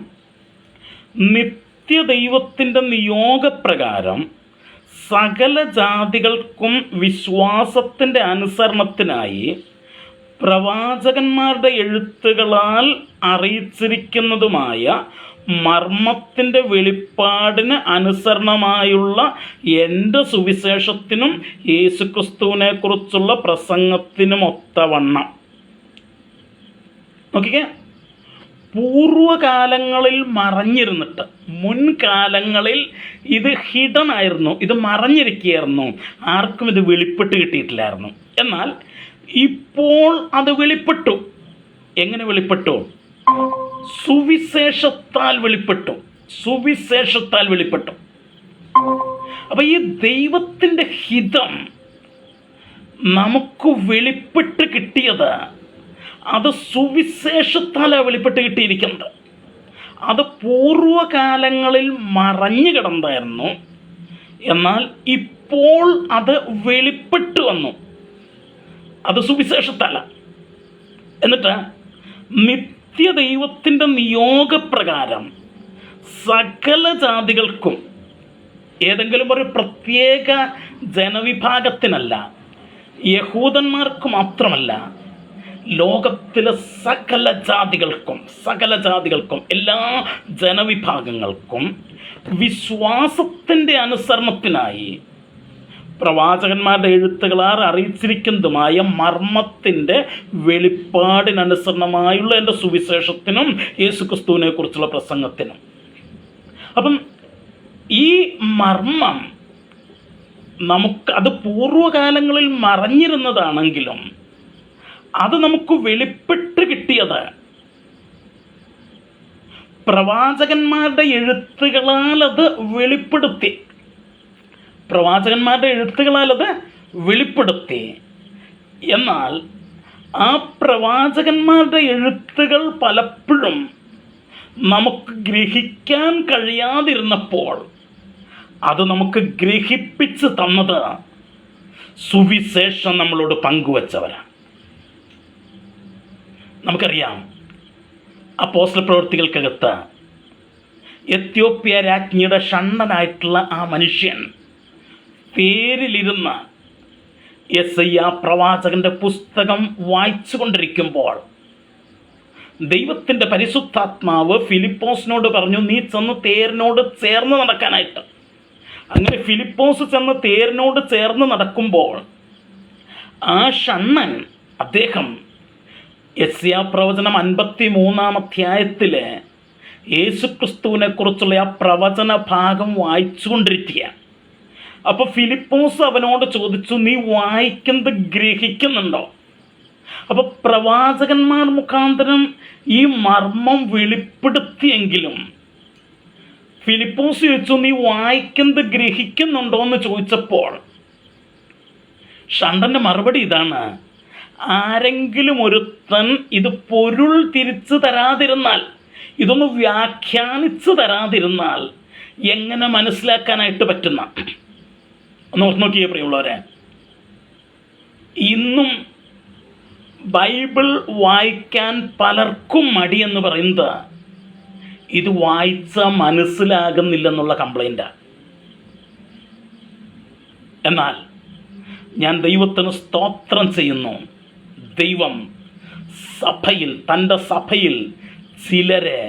നിത്യദൈവത്തിൻ്റെ നിയോഗപ്രകാരം സകല ജാതികൾക്കും വിശ്വാസത്തിൻ്റെ അനുസരണത്തിനായി പ്രവാചകന്മാരുടെ എഴുത്തുകളാൽ അറിയിച്ചിരിക്കുന്നതുമായ മർമ്മത്തിൻ്റെ വെളിപ്പാടിന് അനുസരണമായുള്ള എൻ്റെ സുവിശേഷത്തിനും യേശുക്രിസ്തുവിനെക്കുറിച്ചുള്ള പ്രസംഗത്തിനും ഒത്തവണ്ണം. നോക്കിക്കേ, പൂർവകാലങ്ങളിൽ മറഞ്ഞിരുന്നിട്ട്, മുൻകാലങ്ങളിൽ ഇത് ഹിഡൻ ആയിരുന്നു, ഇത് മറഞ്ഞിരിക്കുകയായിരുന്നു, ആർക്കും ഇത് വെളിപ്പെട്ട് കിട്ടിയിട്ടില്ലായിരുന്നു. എന്നാൽ ഇപ്പോൾ അത് വെളിപ്പെട്ടു. എങ്ങനെ വെളിപ്പെട്ടു? സുവിശേഷത്താൽ വെളിപ്പെട്ടു. അപ്പം ഈ ദൈവത്തിൻ്റെ ഹിതം നമുക്ക് വെളിപ്പെട്ട് കിട്ടിയത് അത് സുവിശേഷത്താലാണ് വെളിപ്പെട്ട് കിട്ടിയിരിക്കുന്നത്. അത് പൂർവകാലങ്ങളിൽ മറഞ്ഞു കിടന്നായിരുന്നു, എന്നാൽ ഇപ്പോൾ അത് വെളിപ്പെട്ടു വന്നു. അത് സുവിശേഷത്താല. എന്നിട്ട് നിത്യദൈവത്തിൻ്റെ നിയോഗപ്രകാരം സകല ജാതികൾക്കും ഏതെങ്കിലും ഒരു പ്രത്യേക ജനവിഭാഗത്തിനല്ല, യഹൂദന്മാർക്ക് മാത്രമല്ല, ലോകത്തിലെ സകല ജാതികൾക്കും എല്ലാ ജനവിഭാഗങ്ങൾക്കും വിശ്വാസത്തിൻ്റെ അനുസരണത്തിനായി പ്രവാചകന്മാരുടെ എഴുത്തുകളാൽ അറിയിച്ചിരിക്കുന്നതുമായ മർമ്മത്തിൻ്റെ വെളിപ്പാടിനനുസരണമായുള്ള എൻ്റെ സുവിശേഷത്തിനും യേശുക്രിസ്തുവിനെ കുറിച്ചുള്ള പ്രസംഗത്തിനും. അപ്പം ഈ മർമ്മം അത് പൂർവ്വകാലങ്ങളിൽ മറഞ്ഞിരുന്നതാണെങ്കിലും അത് നമുക്ക് വെളിപ്പെട്ട് കിട്ടിയത് പ്രവാചകന്മാരുടെ എഴുത്തുകളാൽ അത് വെളിപ്പെടുത്തി. എന്നാൽ ആ പ്രവാചകന്മാരുടെ എഴുത്തുകൾ പലപ്പോഴും നമുക്ക് ഗ്രഹിക്കാൻ കഴിയാതിരുന്നപ്പോൾ അത് നമുക്ക് ഗ്രഹിപ്പിച്ച് തന്നത് സുവിശേഷം നമ്മളോട് പങ്കുവച്ചവരാണ്. നമുക്കറിയാം, അപ്പോസ്തല പ്രവൃത്തികൾക്കകത്ത് എത്യോപ്യ രാജ്ഞിയുടെ ഷണ്ഡനായിട്ടുള്ള ആ മനുഷ്യൻ പേരിലിരുന്ന് യെശയ്യാ പ്രവാചകന്റെ പുസ്തകം വായിച്ചു കൊണ്ടിരിക്കുമ്പോൾ ദൈവത്തിൻ്റെ പരിശുദ്ധാത്മാവ് ഫിലിപ്പോസിനോട് പറഞ്ഞു, നീ ചെന്ന് തേരിനോട് ചേർന്ന് നടക്കാനായിട്ട്. അങ്ങനെ ഫിലിപ്പോസ് ചെന്ന് തേരിനോട് ചേർന്ന് നടക്കുമ്പോൾ ആ ഷണ്ണൻ അദ്ദേഹം യെശയ്യാ പ്രവചനം 53-ാം അധ്യായത്തിലെ യേശുക്രിസ്തുവിനെ കുറിച്ചുള്ള ആ പ്രവചന ഭാഗം വായിച്ചുകൊണ്ടിരിക്കുക. അപ്പോൾ ഫിലിപ്പോസ് അവനോട് ചോദിച്ചു, നീ വായിക്കുന്നത് ഗ്രഹിക്കുന്നുണ്ടോ? അപ്പോൾ പ്രവാചകന്മാർ മുഖാന്തരം ഈ മർമ്മം വെളിപ്പെടുത്തിയെങ്കിലും ഫിലിപ്പോസ് ചോദിച്ചു, നീ വായിക്കുന്നത് ഗ്രഹിക്കുന്നുണ്ടോ എന്ന് ചോദിച്ചപ്പോൾ ഷണ്ടൻ്റെ മറുപടി ഇതാണ്, ആരെങ്കിലും ഒരുത്തൻ ഇത് പൊരുൾ തിരിച്ചു തരാതിരുന്നാൽ, ഇതൊന്ന് വ്യാഖ്യാനിച്ചു തരാതിരുന്നാൽ എങ്ങനെ മനസ്സിലാക്കാനായിട്ട് പറ്റുന്ന? ഒന്ന് ഓർത്ത് നോക്കിയേ പ്രിയമുള്ളവരെ, ഇന്നും ബൈബിൾ വായിക്കാൻ പലർക്കും മടിയെന്ന് പറയുന്നത് ഇത് വായിച്ചാൽ മനസ്സിലാകുന്നില്ലെന്നുള്ള കംപ്ലൈൻറ്റാണ്. എന്നാൽ ഞാൻ ദൈവത്തിന് സ്തോത്രം ചെയ്യുന്നു, ദൈവം തൻ്റെ സഭയിൽ ചിലരെ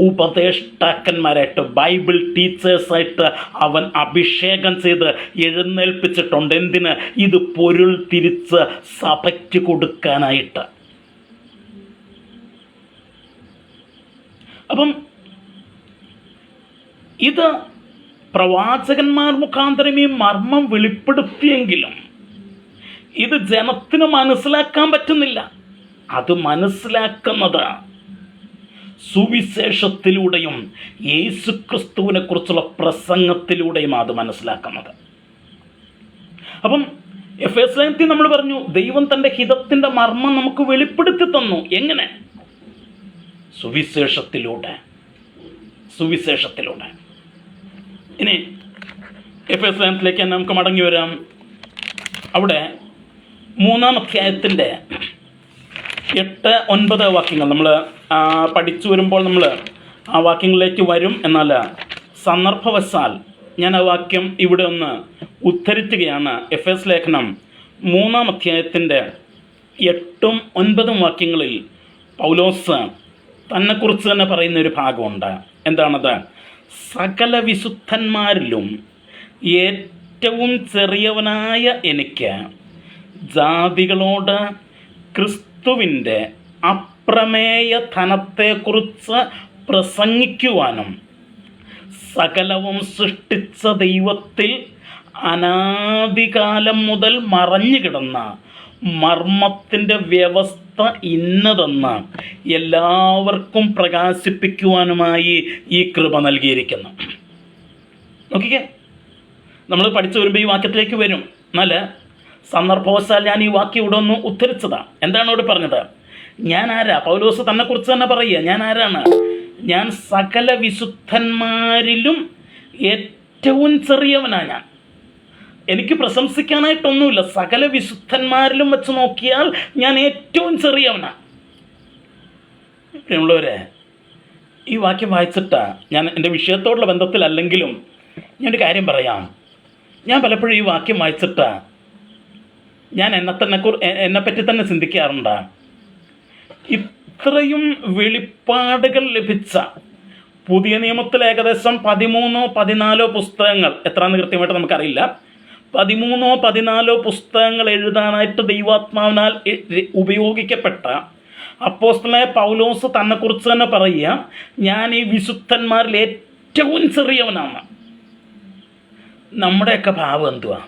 ഉപദേഷ്ടാക്കന്മാരായിട്ട്, ബൈബിൾ ടീച്ചേഴ്സായിട്ട് അവൻ അഭിഷേകം ചെയ്ത് എഴുന്നേൽപ്പിച്ചിട്ടുണ്ട്. എന്തിന്? ഇത് പൊരുൾ തിരിച്ച് സഭയ്ക്ക് കൊടുക്കാനായിട്ട്. അപ്പം ഇത് പ്രവാചകന്മാർ മുഖാന്തരം ഈ മർമ്മം വെളിപ്പെടുത്തിയെങ്കിലും ഇത് ജനത്തിന് മനസ്സിലാക്കാൻ പറ്റുന്നില്ല. അത് മനസ്സിലാക്കുന്നത് സുവിശേഷത്തിലൂടെയും യേശുക്രിസ്തുവിനെ കുറിച്ചുള്ള പ്രസംഗത്തിലൂടെയും അത് മനസ്സിലാക്കുന്നത്. അപ്പം എഫേസ്യത്തിൽ നമ്മൾ പറഞ്ഞു, ദൈവം തൻ്റെ ഹിതത്തിൻ്റെ മർമ്മം നമുക്ക് വെളിപ്പെടുത്തി തന്നു. എങ്ങനെ? സുവിശേഷത്തിലൂടെ. ഇനി എഫേസ്യത്തിലേക്ക് തന്നെ നമുക്ക് മടങ്ങി വരാം. അവിടെ 3-ാം അധ്യായത്തിൻ്റെ 8-9 വാക്യങ്ങൾ നമ്മൾ പഠിച്ചു വരുമ്പോൾ നമ്മൾ ആ വാക്യങ്ങളിലേക്ക് വരും. എന്നാൽ സന്ദർഭവശാൽ ഞാൻ ആ വാക്യം ഇവിടെ ഒന്ന് ഉദ്ധരിക്കുകയാണ്. എഫേസ് ലേഖനം 3-ാം അധ്യായത്തിൻ്റെ 8ഉം 9ഉം വാക്യങ്ങളിൽ പൗലോസ് തന്നെക്കുറിച്ച് തന്നെ പറയുന്നൊരു ഭാഗമുണ്ട്. എന്താണത്? സകല വിശുദ്ധന്മാരിലും ഏറ്റവും ചെറിയവനായ എനിക്ക് ജാതികളോട് ക്രിസ്തുവിൻ്റെ അപ്രമേയ ധനത്തെക്കുറിച്ച് പ്രസംഗിക്കുവാനും സകലവും സൃഷ്ടിച്ച ദൈവത്തിൽ അനാദികാലം മുതൽ മറഞ്ഞു കിടന്ന മർമ്മത്തിൻ്റെ വ്യവസ്ഥ ഇന്നതെന്ന് എല്ലാവർക്കും പ്രകാശിപ്പിക്കുവാനുമായി ഈ കൃപ നൽകിയിരിക്കുന്നു. നോക്കിക്കേ, നമ്മൾ പഠിച്ചു വരുമ്പോൾ ഈ വാക്യത്തിലേക്ക് വരും. എന്നാൽ സന്ദർഭവശാൽ ഞാൻ ഈ വാക്യം ഇവിടെ ഒന്ന് ഉദ്ധരിച്ചതാണ്. എന്താണ് അവിടെ പറഞ്ഞത്? ഞാൻ ആരാ? പൗലോസ് തന്നെക്കുറിച്ച് തന്നെ പറയുക. ഞാൻ ആരാണ്? ഞാൻ സകല വിശുദ്ധന്മാരിലും ഏറ്റവും ചെറിയവനാണ്. എനിക്ക് പ്രശംസിക്കാനായിട്ടൊന്നുമില്ല. സകല വിശുദ്ധന്മാരിലും വെച്ച് നോക്കിയാൽ ഞാൻ ഏറ്റവും ചെറിയവനാണ്. പ്രിയമുള്ളവരെ, ഈ വാക്യം വായിച്ചിട്ടാ ഞാൻ എൻ്റെ വിഷയത്തോടുള്ള ബന്ധത്തിലല്ലെങ്കിലും ഞാനൊരു കാര്യം പറയാം. ഞാൻ പലപ്പോഴും ഈ വാക്യം വായിച്ചിട്ട് ഞാൻ എന്നെപ്പറ്റി തന്നെ ചിന്തിക്കാറുണ്ട്. ഇത്രയും വെളിപ്പാടുകൾ ലഭിച്ച പുതിയ നിയമത്തിൽ ഏകദേശം 13-14 പുസ്തകങ്ങൾ, എത്രയാണെന്ന് കൃത്യമായിട്ട് നമുക്കറിയില്ല, 13-14 പുസ്തകങ്ങൾ എഴുതാനായിട്ട് ദൈവാത്മാവിനാൽ ഉപയോഗിക്കപ്പെട്ട അപ്പോസ്തലനായ പൗലോസ് തന്നെക്കുറിച്ച് തന്നെ പറയുക, ഞാൻ ഈ വിശുദ്ധന്മാരിൽ ഏറ്റവും ചെറിയവനാണ്. നമ്മുടെയൊക്കെ ഭാവം എന്തുവാ?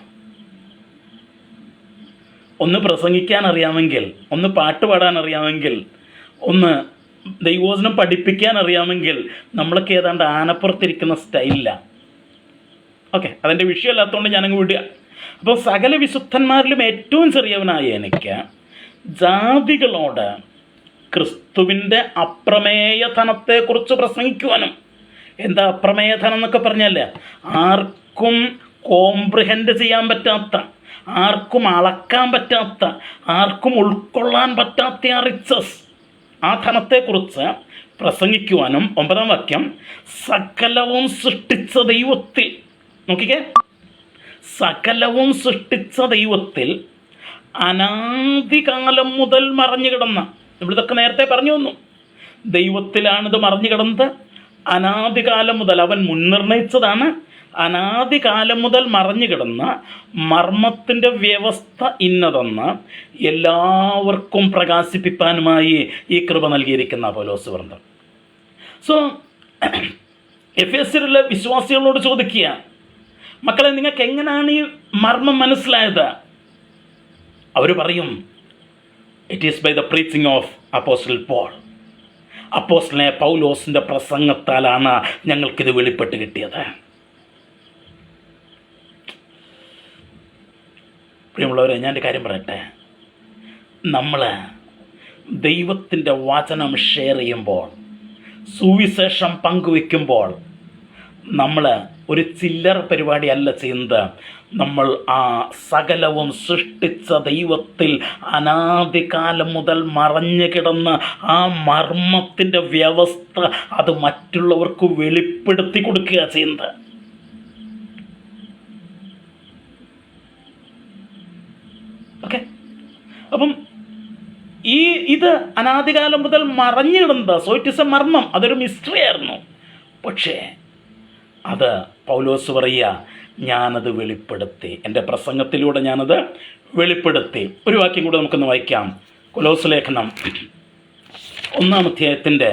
ഒന്ന് പ്രസംഗിക്കാൻ അറിയാമെങ്കിൽ, ഒന്ന് പാട്ട് പാടാൻ അറിയാമെങ്കിൽ, ഒന്ന് ദൈവവചനം പഠിപ്പിക്കാൻ അറിയാമെങ്കിൽ നമ്മളൊക്കെ ഏതാണ്ട് ആനപ്പുറത്തിരിക്കുന്ന സ്റ്റൈലില്ല. ഓക്കെ, അതിൻ്റെ വിഷയമല്ലാത്തതുകൊണ്ട് ഞാനങ്ങ് വിടുക. അപ്പോൾ സകല വിശുദ്ധന്മാരിലും ഏറ്റവും ചെറിയവനായ എനിക്ക് ജാതികളോട് ക്രിസ്തുവിൻ്റെ അപ്രമേയധനത്തെക്കുറിച്ച് പ്രസംഗിക്കുവാനും, എന്താ അപ്രമേയധനം എന്നൊക്കെ പറഞ്ഞാൽ ആർക്കും കോംപ്രിഹെൻഡ് ചെയ്യാൻ പറ്റാത്ത, ആർക്കും അളക്കാൻ പറ്റാത്ത, ആർക്കും ഉൾക്കൊള്ളാൻ പറ്റാത്ത ആ റിച്ചസ്, ആ ധനത്തെക്കുറിച്ച് പ്രസംഗിക്കുവാനും. 9-ാം വാക്യം, സകലവും സൃഷ്ടിച്ച ദൈവത്തിൽ, നോക്കിക്കേ, സകലവും സൃഷ്ടിച്ച ദൈവത്തിൽ അനാദികാലം മുതൽ മറഞ്ഞു കിടന്ന, നമ്മളിതൊക്കെ നേരത്തെ പറഞ്ഞു വന്നു, ദൈവത്തിലാണിത് മറഞ്ഞു കിടന്നത്. അനാദികാലം മുതൽ അവൻ മുൻനിർണയിച്ചതാണ്. അനാദികാലം മുതൽ മറഞ്ഞു കിടന്ന മർമ്മത്തിൻ്റെ വ്യവസ്ഥ ഇന്നതെന്ന് എല്ലാവർക്കും പ്രകാശിപ്പിക്കാനുമായി ഈ കൃപ നൽകിയിരിക്കുന്ന പൗലോസ് വൃന്ദം. സോ എഫെസ്യരിലെ വിശ്വാസികളോട് ചോദിക്കുക, മക്കളെ നിങ്ങൾക്ക് എങ്ങനെയാണ് ഈ മർമ്മം മനസ്സിലായത്? അവർ പറയും, it is by the preaching of apostle Paul. അപ്പോസ്റ്റലനായ പൗലോസിൻ്റെ പ്രസംഗത്താലാണ് ഞങ്ങൾക്കിത് വെളിപ്പെട്ട് കിട്ടിയത്. പ്രിയമുള്ളവരെ, ഞാനൊരു കാര്യം പറയട്ടെ. നമ്മൾ ദൈവത്തിൻ്റെ വചനം ഷെയർ ചെയ്യുമ്പോൾ, സുവിശേഷം പങ്കുവയ്ക്കുമ്പോൾ, നമ്മൾ ഒരു ചില്ലറ പരിപാടിയല്ല ചെയ്യുന്നത്. നമ്മൾ ആ സകലവും സൃഷ്ടിച്ച ദൈവത്തിൽ അനാദികാലം മുതൽ മറഞ്ഞു കിടന്ന ആ മർമ്മത്തിൻ്റെ വ്യവസ്ഥ അത് മറ്റുള്ളവർക്ക് വെളിപ്പെടുത്തി കൊടുക്കുക ചെയ്യുന്നത്. ഓക്കെ, അപ്പം ഇത് അനാദികാലം മുതൽ മറഞ്ഞു കിടന്നത്, സോ ഇറ്റ് ഇസ് എ മർമ്മം, അതൊരു മിസ്റ്ററി ആയിരുന്നു. പക്ഷേ അത് പൗലോസ് പറയുക, ഞാനത് വെളിപ്പെടുത്തി, എൻ്റെ പ്രസംഗത്തിലൂടെ ഞാനത് വെളിപ്പെടുത്തി. ഒരു വാക്യം കൂടെ നമുക്കൊന്ന് വായിക്കാം. കൊലോസ്യ ലേഖനം 1-ാം അധ്യായത്തിൻ്റെ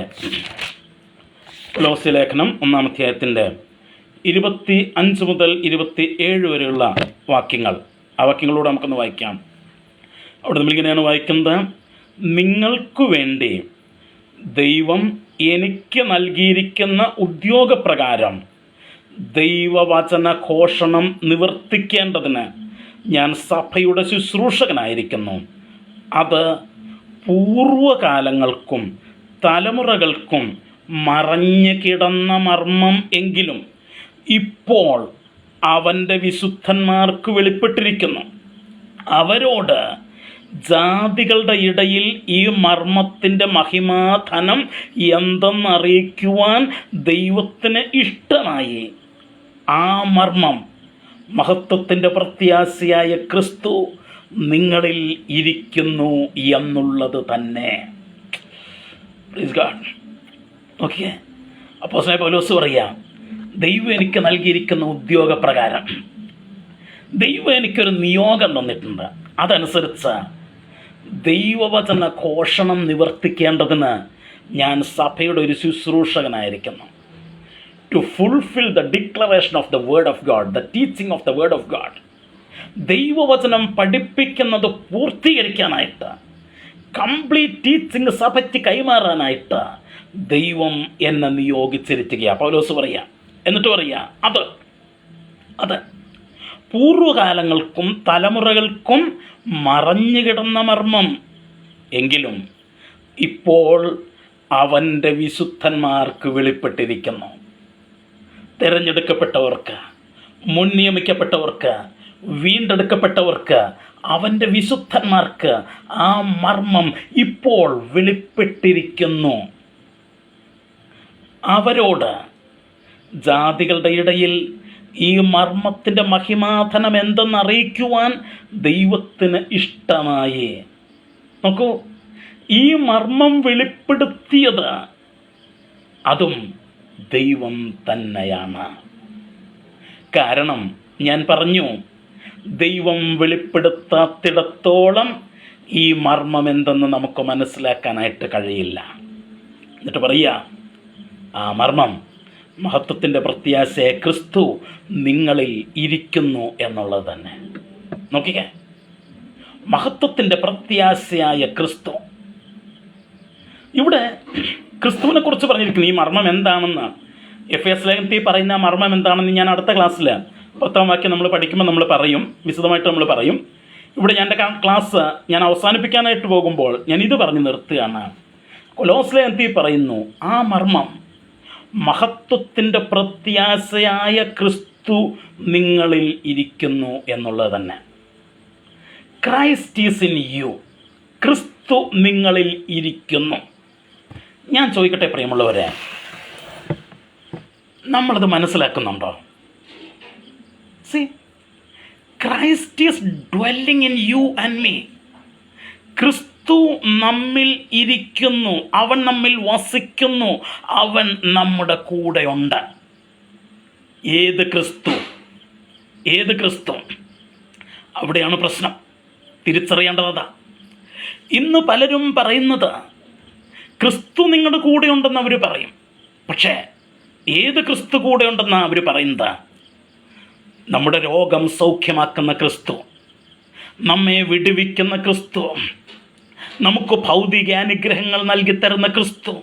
25 മുതൽ 27 വരെയുള്ള വാക്യങ്ങൾ, ആ വാക്യങ്ങളൂടെ നമുക്കൊന്ന് വായിക്കാം. അവിടെ നമ്മളിങ്ങനെയാണ് വായിക്കുന്നത്: നിങ്ങൾക്ക് വേണ്ടി ദൈവം എനിക്ക് നൽകിയിരിക്കുന്ന ഉദ്യോഗപ്രകാരം ദൈവവചന ഘോഷണം നിവർത്തിക്കേണ്ടതിന് ഞാൻ സഭയുടെ ശുശ്രൂഷകനായിരിക്കുന്നു. അത് പൂർവകാലങ്ങൾക്കും തലമുറകൾക്കും മറഞ്ഞു കിടന്ന മർമ്മം എങ്കിലും ഇപ്പോൾ അവൻ്റെ വിശുദ്ധന്മാർക്ക് വെളിപ്പെട്ടിരിക്കുന്നു. അവരോട് ജാതികളുടെ ഇടയിൽ ഈ മർമ്മത്തിൻ്റെ മഹിമാധനം എന്തെന്നറിയിക്കുവാൻ ദൈവത്തിന് ഇഷ്ടമായി. ആ മർമ്മം, മഹത്വത്തിൻ്റെ പ്രത്യാശയായ ക്രിസ്തു നിങ്ങളിൽ ഇരിക്കുന്നു എന്നുള്ളത് തന്നെ. Praise God. ഓക്കെ, അപ്പോസ്തലനായ പൗലോസ് പറയാം, ദൈവം എനിക്ക് നൽകിയിരിക്കുന്ന ഉദ്യോഗപ്രകാരം ദൈവം എനിക്കൊരു നിയോഗം തന്നിട്ടുണ്ട്. അതനുസരിച്ച് ദൈവവചന ഘോഷണം നിവർത്തിക്കേണ്ടതിന് ഞാൻ സഭയുടെ ഒരു ശുശ്രൂഷകനായിരിക്കുന്നു. To fulfil the declaration of the word of God, the teaching of the word of God. ദൈവവചനം പഠിപ്പിക്കുന്നത് പൂർത്തീകരിക്കാനായിട്ട്, കംപ്ലീറ്റ് ടീച്ചിങ് സഭയ്ക്ക് കൈമാറാനായിട്ട് ദൈവം എന്നെ നിയോഗിച്ചിരിക്കുകയാണ്. പൗലോസ് പറയാം. എന്നിട്ട് പറയാ, അത് പൂർവകാലങ്ങൾക്കും തലമുറകൾക്കും മറഞ്ഞു കിടന്ന മർമ്മം എങ്കിലും ഇപ്പോൾ അവൻ്റെ വിശുദ്ധന്മാർക്ക് വെളിപ്പെട്ടിരിക്കുന്നു. തിരഞ്ഞെടുക്കപ്പെട്ടവർക്ക്, മുൻനിയമിക്കപ്പെട്ടവർക്ക്, വീണ്ടെടുക്കപ്പെട്ടവർക്ക്, അവൻ്റെ വിശുദ്ധന്മാർക്ക് ആ മർമ്മം ഇപ്പോൾ വെളിപ്പെട്ടിരിക്കുന്നു. അവരോട് ജാതികളുടെ ഇടയിൽ ഈ മർമ്മത്തിൻ്റെ മഹിമാധനം എന്തെന്നറിയിക്കുവാൻ ദൈവത്തിന് ഇഷ്ടമായി. നോക്കൂ, ഈ മർമ്മം വെളിപ്പെടുത്തിയത് അതും ദൈവം തന്നെയാണ്. കാരണം ഞാൻ പറഞ്ഞു, ദൈവം വെളിപ്പെടുത്താത്തിടത്തോളം ഈ മർമ്മം എന്തെന്ന് നമുക്ക് മനസ്സിലാക്കാനായിട്ട് കഴിയില്ല. എന്നിട്ട് പറയുക, ആ മർമ്മം മഹത്വത്തിൻ്റെ പ്രത്യാശയെ ക്രിസ്തു നിങ്ങളിൽ ഇരിക്കുന്നു എന്നുള്ളത് തന്നെ. നോക്കിക്കേ, മഹത്വത്തിൻ്റെ പ്രത്യാശയായ ക്രിസ്തു. ഇവിടെ ക്രിസ്തുവിനെ കുറിച്ച് പറഞ്ഞിരിക്കുന്നു. ഈ മർമ്മം എന്താണെന്ന് എഫേസ്യ ലേഖനത്തിൽ പറയുന്ന മർമ്മം എന്താണെന്ന് ഞാൻ അടുത്ത ക്ലാസ്സിൽ 10-ാം വാക്യം നമ്മൾ പഠിക്കുമ്പോൾ നമ്മൾ പറയും, വിശദമായിട്ട് നമ്മൾ പറയും. ഇവിടെ എൻ്റെ ക്ലാസ് ഞാൻ അവസാനിപ്പിക്കാനായിട്ട് പോകുമ്പോൾ ഞാൻ ഇത് പറഞ്ഞ് നിർത്തുകയാണ്. കൊലോസ്യ ലേഖനത്തിൽ പറയുന്നു, ആ മർമ്മം മഹത്വത്തിൻ്റെ പ്രത്യാശയായ ക്രിസ്തു നിങ്ങളിൽ ഇരിക്കുന്നു എന്നുള്ളത് തന്നെ. Christ is in you. ക്രിസ്തു നിങ്ങളിൽ ഇരിക്കുന്നു. ഞാൻ ചോദിക്കട്ടെ പ്രിയമുള്ളവരെ, നമ്മളത് മനസ്സിലാക്കുന്നുണ്ടോ? See, Christ is dwelling in you and me. ക്രിസ്തു നമ്മിൽ ഇരിക്കുന്നു, അവൻ നമ്മിൽ വസിക്കുന്നു, അവൻ നമ്മുടെ കൂടെയുണ്ട്. ഏത് ക്രിസ്തു? ഏത് ക്രിസ്തു? അവിടെയാണ് പ്രശ്നം. തിരിച്ചറിയേണ്ടതാ. ഇന്ന് പലരും പറയുന്നത് ക്രിസ്തു നിങ്ങളുടെ കൂടെയുണ്ടെന്ന് അവർ പറയും. പക്ഷേ ഏത് ക്രിസ്തു കൂടെയുണ്ടെന്നാണ് അവർ പറയുന്നത്? നമ്മുടെ രോഗം സൗഖ്യമാക്കുന്ന ക്രിസ്തു, നമ്മെ വിടുവിക്കുന്ന ക്രിസ്തു, നമുക്ക് ഭൗതിക അനുഗ്രഹങ്ങൾ നൽകിത്തരുന്ന ക്രിസ്തു,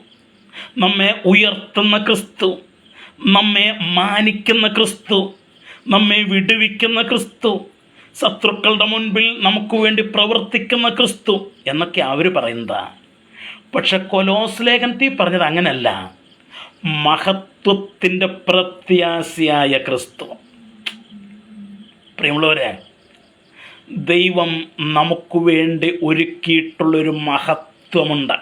നമ്മെ ഉയർത്തുന്ന ക്രിസ്തു, നമ്മെ മാനിക്കുന്ന ക്രിസ്തു, നമ്മെ വിടുവിക്കുന്ന ക്രിസ്തു, ശത്രുക്കളുടെ മുൻപിൽ നമുക്ക് വേണ്ടി പ്രവർത്തിക്കുന്ന ക്രിസ്തു എന്നൊക്കെ അവർ പറയുന്നതാ. പക്ഷെ കൊലോസ് ലേഖനത്തിൽ പറഞ്ഞത് അങ്ങനല്ല. മഹത്വത്തിൻ്റെ പ്രത്യാശയായ ക്രിസ്തു. പ്രിയമുള്ളവരെ, ദൈവം നമുക്ക് വേണ്ടി ഒരുക്കിയിട്ടുള്ളൊരു മഹത്വമുണ്ട്.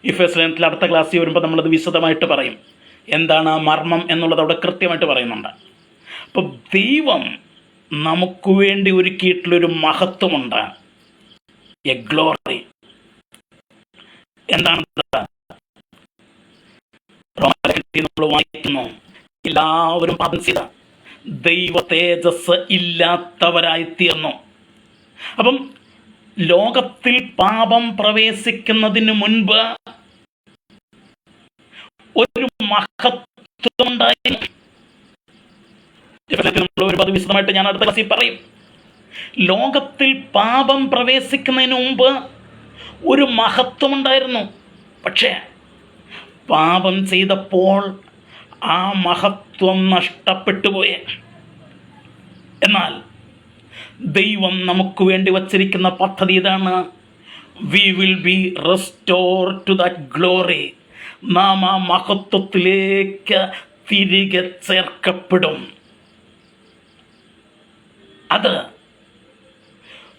എഫേസ്യ ലേഖനത്തിൽ അടുത്ത ക്ലാസ്സിൽ വരുമ്പോൾ നമ്മളത് വിശദമായിട്ട് പറയും. എന്താണ് ആ മർമ്മം എന്നുള്ളത് അവിടെ കൃത്യമായിട്ട് പറയുന്നുണ്ട്. അപ്പോൾ ദൈവം നമുക്ക് വേണ്ടി ഒരുക്കിയിട്ടുള്ളൊരു മഹത്വമുണ്ട്, എ ഗ്ലോറി. എന്താണ് നമ്മൾ വായിക്കുന്നു, എല്ലാവരും പാപം ചെയ്ത ദൈവ തേജസ് ഇല്ലാത്തവരായി തീർന്നു. അപ്പം ലോകത്തിൽ പാപം പ്രവേശിക്കുന്നതിന് മുൻപ് ഒരു മഹത്വമുണ്ടായിരുന്നു. നമ്മൾ വിശദമായിട്ട് ഞാൻ അടുത്ത ക്ലാസ്സിൽ പറയും. ലോകത്തിൽ പാപം പ്രവേശിക്കുന്നതിന് മുമ്പ് ഒരു മഹത്വമുണ്ടായിരുന്നു. പക്ഷേ പാപം ചെയ്തപ്പോൾ ആ മഹത്വം നഷ്ടപ്പെട്ടു പോയി. എന്നാൽ ദൈവം നമുക്ക് വേണ്ടി വച്ചിരിക്കുന്ന പദ്ധതി ഇതാണ്: we will be restore to that glory. നാം ആ മഹത്വത്തിലേക്ക് തിരികെ ചേർക്കപ്പെടും. അത്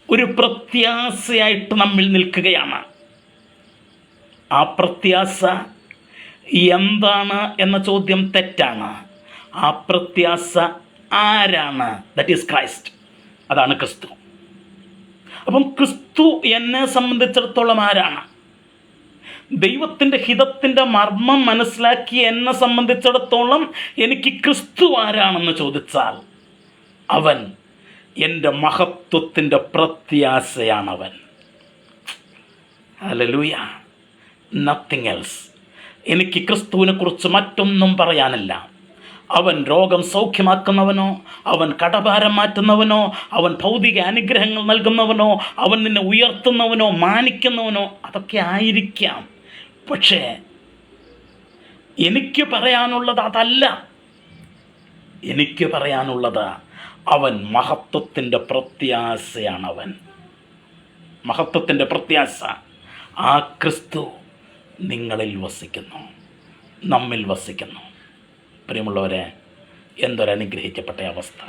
ഒരു പ്രത്യാശയായിട്ട് നമ്മിൽ നിൽക്കുകയാണ്. ആ പ്രത്യാശ എന്താണ് എന്ന ചോദ്യം തെറ്റാണ്. ആ പ്രത്യാശ ആരാണ്? That is Christ. അതാണ് ക്രിസ്തു. അപ്പം ക്രിസ്തു എന്നെ സംബന്ധിച്ചിടത്തോളം ആരാണ്? ദൈവത്തിൻ്റെ ഹിതത്തിൻ്റെ മർമ്മം മനസ്സിലാക്കി എന്നെ സംബന്ധിച്ചിടത്തോളം എനിക്ക് ക്രിസ്തു ആരാണെന്ന് ചോദിച്ചാൽ അവൻ എൻ്റെ മഹത്വത്തിൻ്റെ പ്രത്യാശയാണവൻ. ഹല്ലേലൂയ. Nothing else. എനിക്ക് ക്രിസ്തുവിനെ കുറിച്ച് മറ്റൊന്നും പറയാനില്ല. അവൻ രോഗം സൗഖ്യമാക്കുന്നവനോ, അവൻ കടഭാരം മാറ്റുന്നവനോ, അവൻ ഭൗതിക അനുഗ്രഹങ്ങൾ നൽകുന്നവനോ, അവൻ നിന്നെ ഉയർത്തുന്നവനോ മാനിക്കുന്നവനോ അതൊക്കെ ആയിരിക്കാം. പക്ഷേ എനിക്ക് പറയാനുള്ളത് അതല്ല. എനിക്ക് പറയാനുള്ളത് അവൻ മഹത്വത്തിൻ്റെ പ്രത്യാശയാണവൻ. മഹത്വത്തിൻ്റെ പ്രത്യാശ. ആ ക്രിസ്തു നിങ്ങളിൽ വസിക്കുന്നു, നമ്മിൽ വസിക്കുന്നു. പ്രിയമുള്ളവരെ, എന്തൊരനുഗ്രഹിക്കപ്പെട്ട അവസ്ഥ.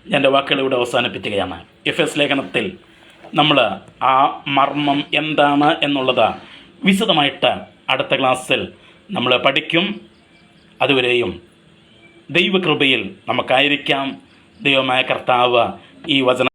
ഞാൻ എൻ്റെ വാക്കുകൾ ഇവിടെ അവസാനിപ്പിക്കുകയാണ്. എഫേസ്യ ലേഖനത്തിൽ നമ്മൾ ആ മർമ്മം എന്താണ് എന്നുള്ളത് വിശദമായിട്ട് അടുത്ത ക്ലാസ്സിൽ നമ്മൾ പഠിക്കും. അതുവരെയും ദൈവകൃപയിൽ നമുക്കായിരിക്കാം. ദൈവമായ കർത്താവ് ഈ വചനം